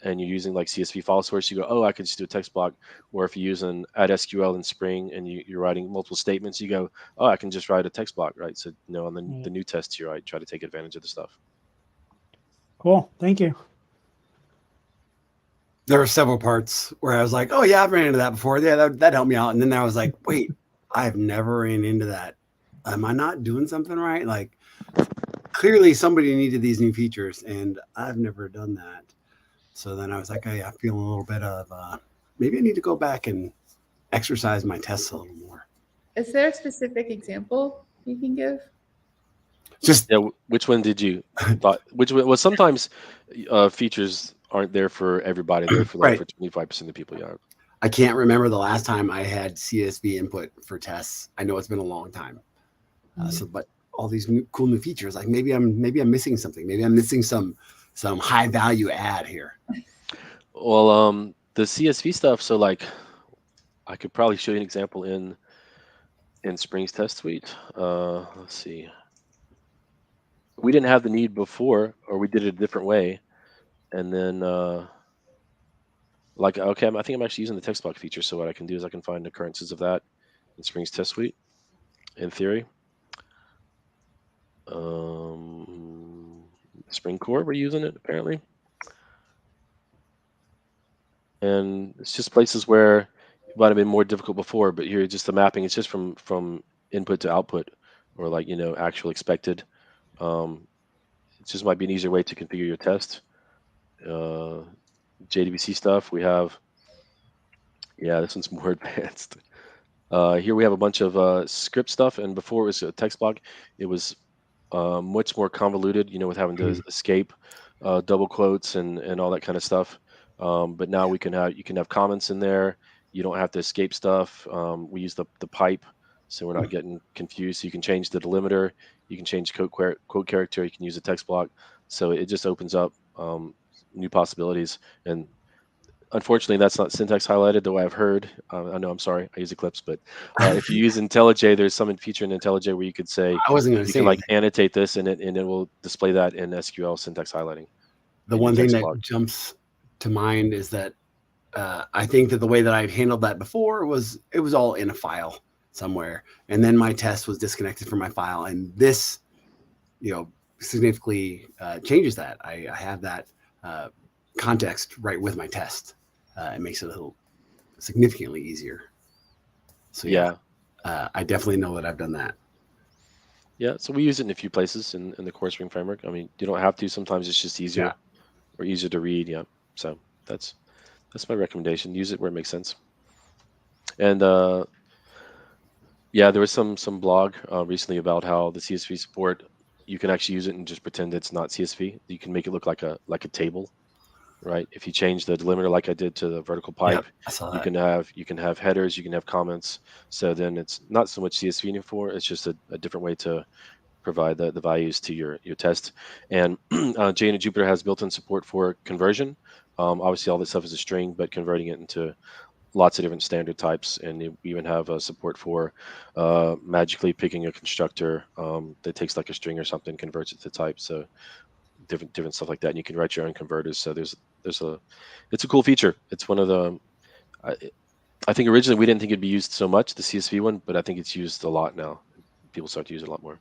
and you're using like CSV file source, you go, oh, I could just do a text block. Or if you're using add SQL in Spring and you're writing multiple statements, you go, oh, I can just write a text block, right? So on the new tests you write, try to take advantage of the stuff. Cool. Thank you. There were several parts where I was like, oh yeah, I've ran into that before. Yeah, that helped me out. And then I was like, wait, I've never ran into that. Am I not doing something right? Like clearly somebody needed these new features and I've never done that. So then I was like, hey, I feel a little bit of maybe I need to go back and exercise my tests a little more. Is there a specific example you can give? Just which one did you thought? Which one? Well, sometimes features aren't there for everybody. They're for like right. for 25% of the people. Yeah. I can't remember the last time I had CSV input for tests. I know it's been a long time. But all these cool new features, like maybe I'm missing something. Maybe I'm missing some high value add here. Well, the CSV stuff. So like, I could probably show you an example in Spring's test suite. Let's see. We didn't have the need before, or we did it a different way, and then like okay, I think I'm actually using the text block feature. So what I can do is I can find occurrences of that in Spring's test suite. In theory, Spring Core, we're using it apparently. And it's just places where it might have been more difficult before, but here just the mapping, it's just from input to output, or like actual expected. It just might be an easier way to configure your test. JDBC stuff we have. Yeah, this one's more advanced. Here we have a bunch of script stuff, and before it was a text block, it was much more convoluted, with having to escape double quotes and all that kind of stuff. But now you can have comments in there. You don't have to escape stuff. We use the pipe, so we're not getting confused. So you can change the delimiter. You can change quote character. You can use a text block. So it just opens up new possibilities. And unfortunately, that's not syntax highlighted the way I've heard. I know, I'm sorry, I use Eclipse, but if you use IntelliJ, there's some feature in IntelliJ where you could say I wasn't going to you say can like anything. annotate this and it will display that in SQL syntax highlighting. The one thing that jumps to mind is that I think that the way that I'd handled that before was it was all in a file somewhere, and then my test was disconnected from my file, and this, significantly changes that. I have that context right with my test. It makes it a little significantly easier. So yeah, I definitely know that I've done that. Yeah, so we use it in a few places in the Core Spring framework. I mean, you don't have to. Sometimes it's just easier or easier to read. Yeah, so that's my recommendation. Use it where it makes sense. And yeah, there was some blog recently about how the CSV support, you can actually use it and just pretend it's not CSV. You can make it look like a table, right? If you change the delimiter like I did to the vertical pipe, you can have headers, you can have comments. So then it's not so much CSV anymore. It's just a different way to provide the values to your test. And JUnit Jupiter has built-in support for conversion. Obviously, all this stuff is a string, but converting it into lots of different standard types, and we even have support for magically picking a constructor that takes like a string or something, converts it to type. So different stuff like that, and you can write your own converters. So it's a cool feature. It's one of the I think originally we didn't think it'd be used so much, the CSV one, but I think it's used a lot now. People start to use it a lot more.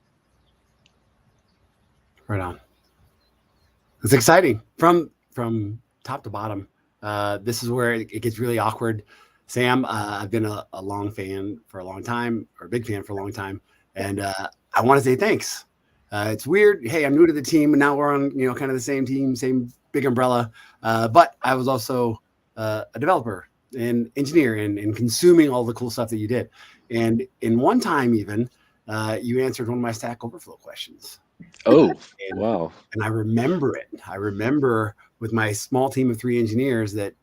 Right on. It's exciting from top to bottom. This is where it gets really awkward. Sam, I've been a long fan for a long time, or a big fan for a long time, and I want to say thanks. It's weird. Hey, I'm new to the team, and now we're on kind of the same team, same big umbrella. But I was also a developer and engineer and consuming all the cool stuff that you did. And in one time even, you answered one of my Stack Overflow questions. Oh, wow. And I remember it. I remember with my small team of 3 engineers that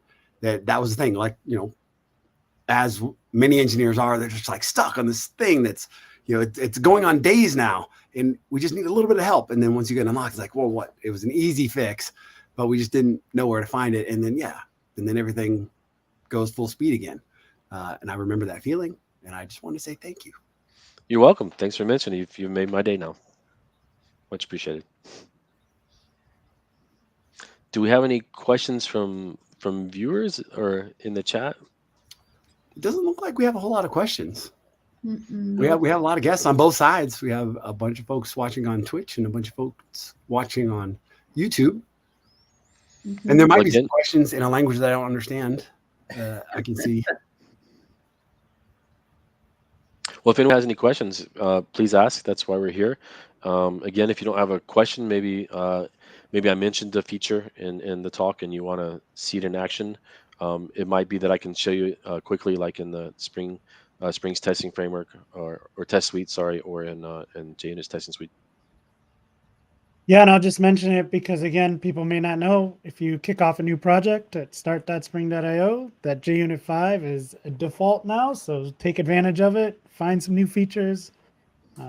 was the thing. Like, you know, as many engineers are, they're just like stuck on this thing that's, you know, it's going on days now, and we just need a little bit of help. And then once you get unlocked, it's like, well, what? It was an easy fix, but we just didn't know where to find it. And then, and then everything goes full speed again. And I remember that feeling, and I just want to say thank you. You're welcome. Thanks for mentioning. You've made my day now. Much appreciated. Do we have any questions from viewers or in the chat? It doesn't look like we have a whole lot of questions. Mm-mm. We have a lot of guests on both sides. We have a bunch of folks watching on Twitch and a bunch of folks watching on YouTube. Mhm. And there might Well, be some again- questions in a language that I don't understand. I can see. Well, if anyone has any questions, please ask. That's why we're here. Again, if you don't have a question, maybe I mentioned the feature in the talk and you want to see it in action. It might be that I can show you quickly, like in the Spring's testing framework or test suite, sorry, or in JUnit's testing suite. Yeah, and I'll just mention it because, again, people may not know, if you kick off a new project at start.spring.io, that JUnit 5 is a default now. So take advantage of it, find some new features,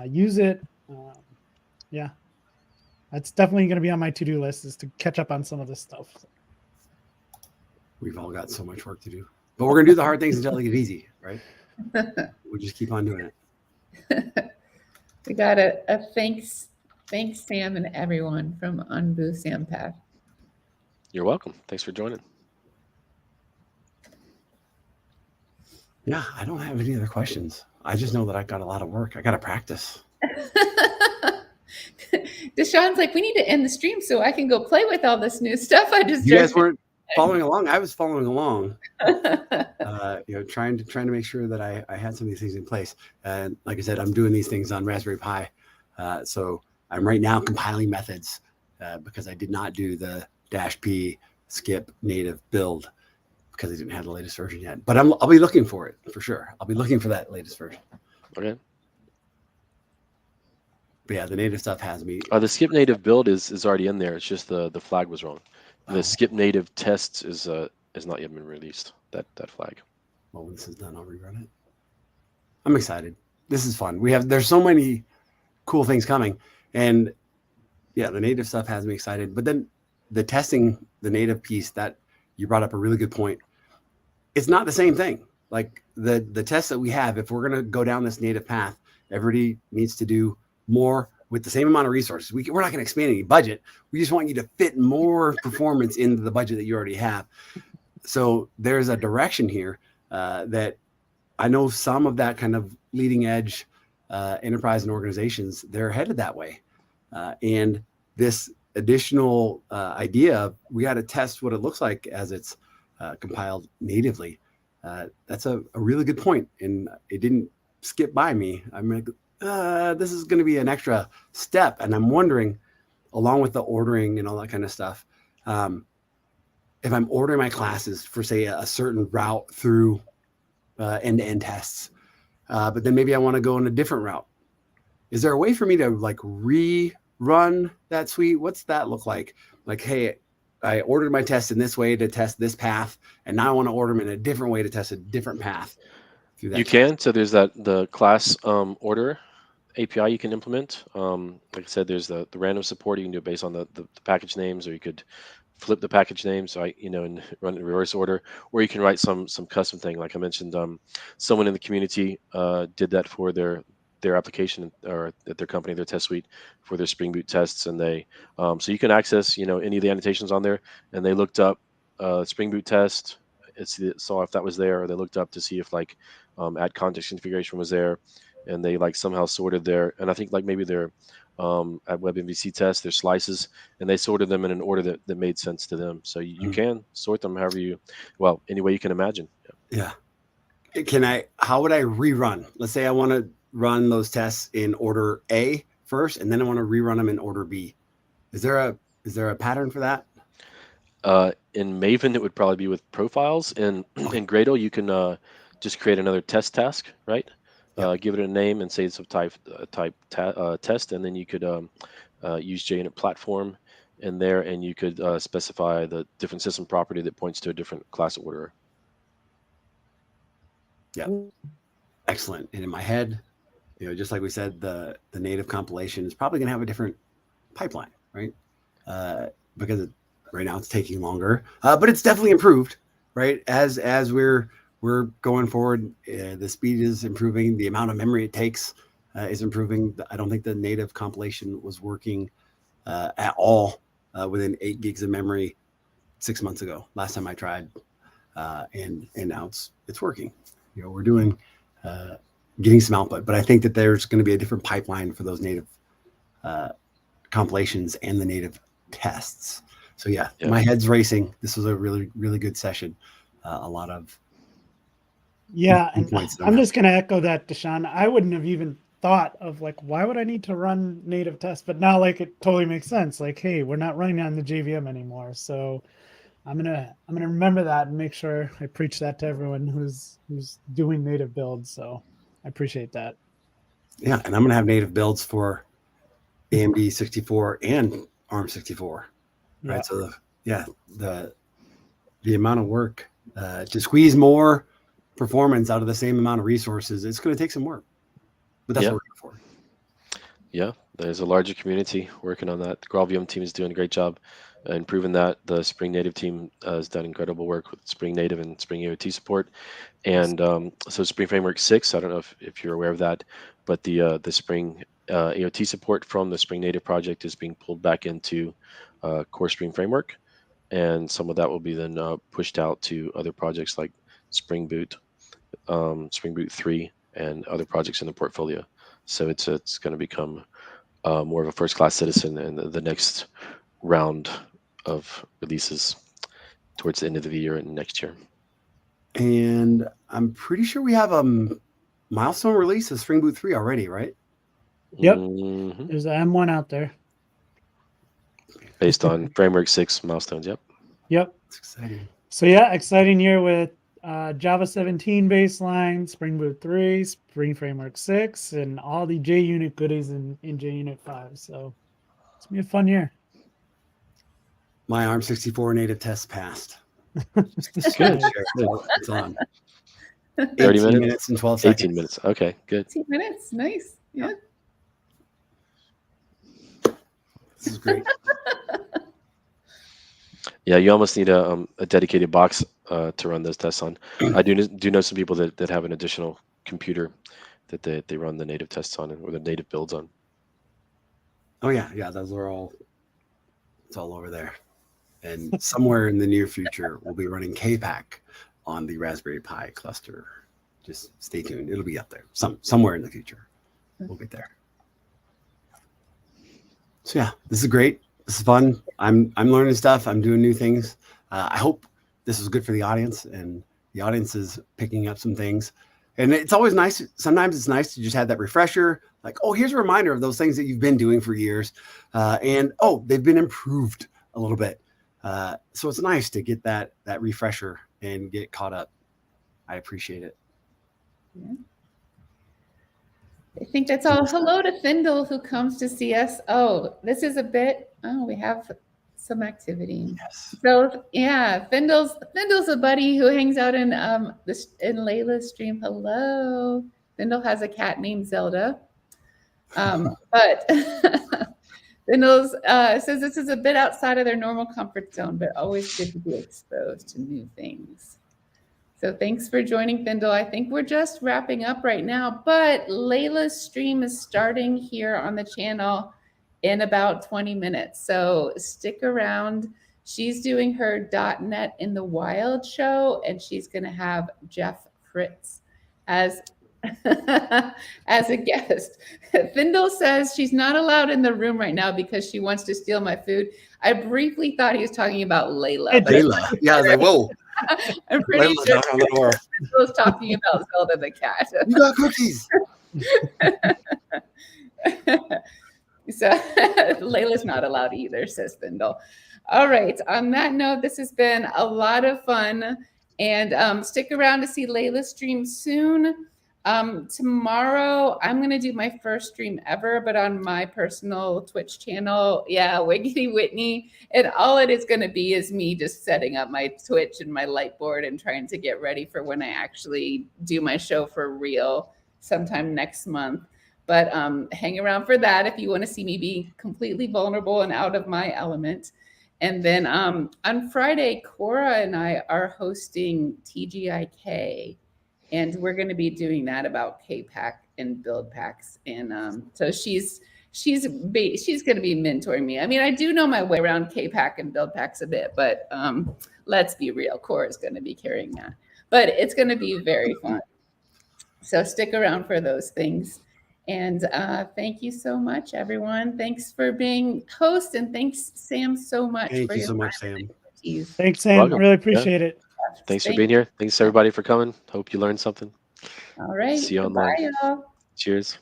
use it. Yeah, that's definitely going to be on my to-do list, is to catch up on some of this stuff. We've all got so much work to do, but we're going to do the hard things until they get easy, right? We'll just keep on doing it. We got a thanks, Sam and everyone from Unbu Sampath. You're welcome. Thanks for joining. Yeah, I don't have any other questions. I just know that I've got a lot of work. I got to practice. Deshaun's like, we need to end the stream so I can go play with all this new stuff I just You guys weren't following along. I was following along. started. Trying to make sure that I had some of these things in place. And like I said, I'm doing these things on Raspberry Pi. So I'm right now compiling methods because I did not do the -p skip native build because I didn't have the latest version yet. But I'll be looking for it for sure. I'll be looking for that latest version. Okay. But yeah, the native stuff has me. The skip native build is already in there. It's just the flag was wrong. The skip native tests is not yet been released. That flag. Well, when this is done, I'll rerun it. I'm excited. This is fun. There's so many cool things coming, and yeah, the native stuff has me excited. But then the testing, the native piece, that you brought up a really good point. It's not the same thing. Like the tests that we have, if we're going to go down this native path, everybody needs to do more with the same amount of resources. We're not going to expand any budget. We just want you to fit more performance into the budget that you already have. So there's a direction here that I know some of that kind of leading edge enterprise and organizations, they're headed that way. And this additional idea of we got to test what it looks like as it's compiled natively. That's a really good point. And it didn't skip by me. I'm like, this is going to be an extra step. And I'm wondering, along with the ordering and all that kind of stuff, if I'm ordering my classes for, say, a certain route through end-to-end tests, but then maybe I want to go in a different route. Is there a way for me to like rerun that suite? What's that look like? Like, hey, I ordered my tests in this way to test this path, and now I want to order them in a different way to test a different path. Through that You can. So there's the class order API you can implement. Like I said, there's the random support. You can do it based on the package names, or you could flip the package names, and run it in reverse order, or you can write some custom thing. Like I mentioned, someone in the community did that for their application or at their company, their test suite for their Spring Boot tests, and they so you can access any of the annotations on there, and they looked up Spring Boot test. Saw if that was there, or they looked up to see if like add context configuration was there, and they like somehow sorted their, and I think like maybe their at WebMVC test, their slices, and they sorted them in an order that made sense to them. So you can sort them however any way you can imagine. Yeah. How would I rerun? Let's say I want to run those tests in order A first, and then I want to rerun them in order B. Is there a pattern for that? In Maven, it would probably be with profiles. In Gradle, you can just create another test task, right? Give it a name and say it's of type test, and then you could use JUnit platform in there, and you could specify the different system property that points to a different class order. Yeah, excellent. And in my head, just like we said, the native compilation is probably going to have a different pipeline, right? Because right now it's taking longer, but it's definitely improved, right? As we're going forward, the speed is improving. The amount of memory it takes is improving. I don't think the native compilation was working at all within 8 gigs of memory 6 months ago. Last time I tried, and now it's working. We're doing getting some output, but I think that there's going to be a different pipeline for those native compilations and the native tests. So yeah, my head's racing. This was a really, really good session. A lot of and I'm just going to echo that, Deshaun. I wouldn't have even thought of why would I need to run native tests? But now it totally makes sense. Hey, we're not running on the JVM anymore. So I'm gonna remember that and make sure I preach that to everyone who's doing native builds. So I appreciate that. Yeah, and I'm gonna have native builds for AMD 64 and ARM 64. Right. Yeah. So the amount of work to squeeze more performance out of the same amount of resources, it's going to take some work, but that's what we're here for. Yeah, there's a larger community working on that. The GraalVM team is doing a great job improving that. The Spring Native team has done incredible work with Spring Native and Spring AOT support. And so Spring Framework 6, I don't know if you're aware of that, but the Spring AOT support from the Spring Native project is being pulled back into core Spring Framework, and some of that will be then pushed out to other projects like Spring Boot 3, and other projects in the portfolio. So it's going to become more of a first-class citizen in the next round of releases towards the end of the year and next year. And I'm pretty sure we have a milestone release of Spring Boot 3 already, right? Yep. Mm-hmm. There's an M1 out there. Based on Framework 6 milestones, yep. It's exciting. So yeah, exciting year with Java 17 baseline, Spring Boot 3, Spring Framework 6, and all the JUnit goodies in JUnit 5. So it's going to be a fun year. My ARM 64 native test passed. Good. It's on. 30 minutes and 12 seconds. 18 minutes. Okay, good. 18 minutes. Nice. Yeah. This is great. Yeah, you almost need a dedicated box to run those tests on. I do know some people that have an additional computer that they run the native tests on or the native builds on. Oh yeah, those are all. It's all over there, and somewhere in the near future we'll be running KPack on the Raspberry Pi cluster. Just stay tuned; it'll be up there. Somewhere in the future, we'll get there. So yeah, this is great. This is fun. I'm learning stuff. I'm doing new things. I hope this is good for the audience, and the audience is picking up some things. And it's always nice. Sometimes it's nice to just have that refresher, here's a reminder of those things that you've been doing for years, and they've been improved a little bit. So it's nice to get that refresher and get caught up. I appreciate it. Yeah. I think that's all. Hello to Findle, who comes to see us. Oh, this is a bit. Oh, we have some activity. Yes. So yeah, Findle's a buddy who hangs out in Layla's stream. Hello. Findle has a cat named Zelda. But Findle's says this is a bit outside of their normal comfort zone, but always good to be exposed to new things. So thanks for joining, Findle. I think we're just wrapping up right now, but Layla's stream is starting here on the channel in about 20 minutes. So stick around. She's doing her .NET in the Wild show, and she's going to have Jeff Fritz as a guest. Findle says she's not allowed in the room right now because she wants to steal my food. I briefly thought he was talking about Layla. Layla. Yeah, I was like, whoa. I'm pretty sure he was talking about Zelda the cat. You got cookies. So Layla's not allowed either, says Findle. All right. On that note, this has been a lot of fun. And stick around to see Layla stream soon. Tomorrow, I'm going to do my first stream ever, but on my personal Twitch channel. Yeah, Wiggity Whitney. And all it is going to be is me just setting up my Twitch and my light board and trying to get ready for when I actually do my show for real sometime next month. But hang around for that if you want to see me be completely vulnerable and out of my element. And then on Friday, Cora and I are hosting TGIK, and we're going to be doing that about K-Pack and build packs. And so she's going to be mentoring me. I mean, I do know my way around K-Pack and build packs a bit, but let's be real, Cora is going to be carrying that. But it's going to be very fun. So stick around for those things. And thank you so much, everyone. Thanks for being host, and thanks, Sam, so much. Thank you so much, Sam. Thanks, Sam. Welcome. Really appreciate it. Thanks for being here. Thanks everybody for coming. Hope you learned something. All right. See you Goodbye, online. y'all. Cheers.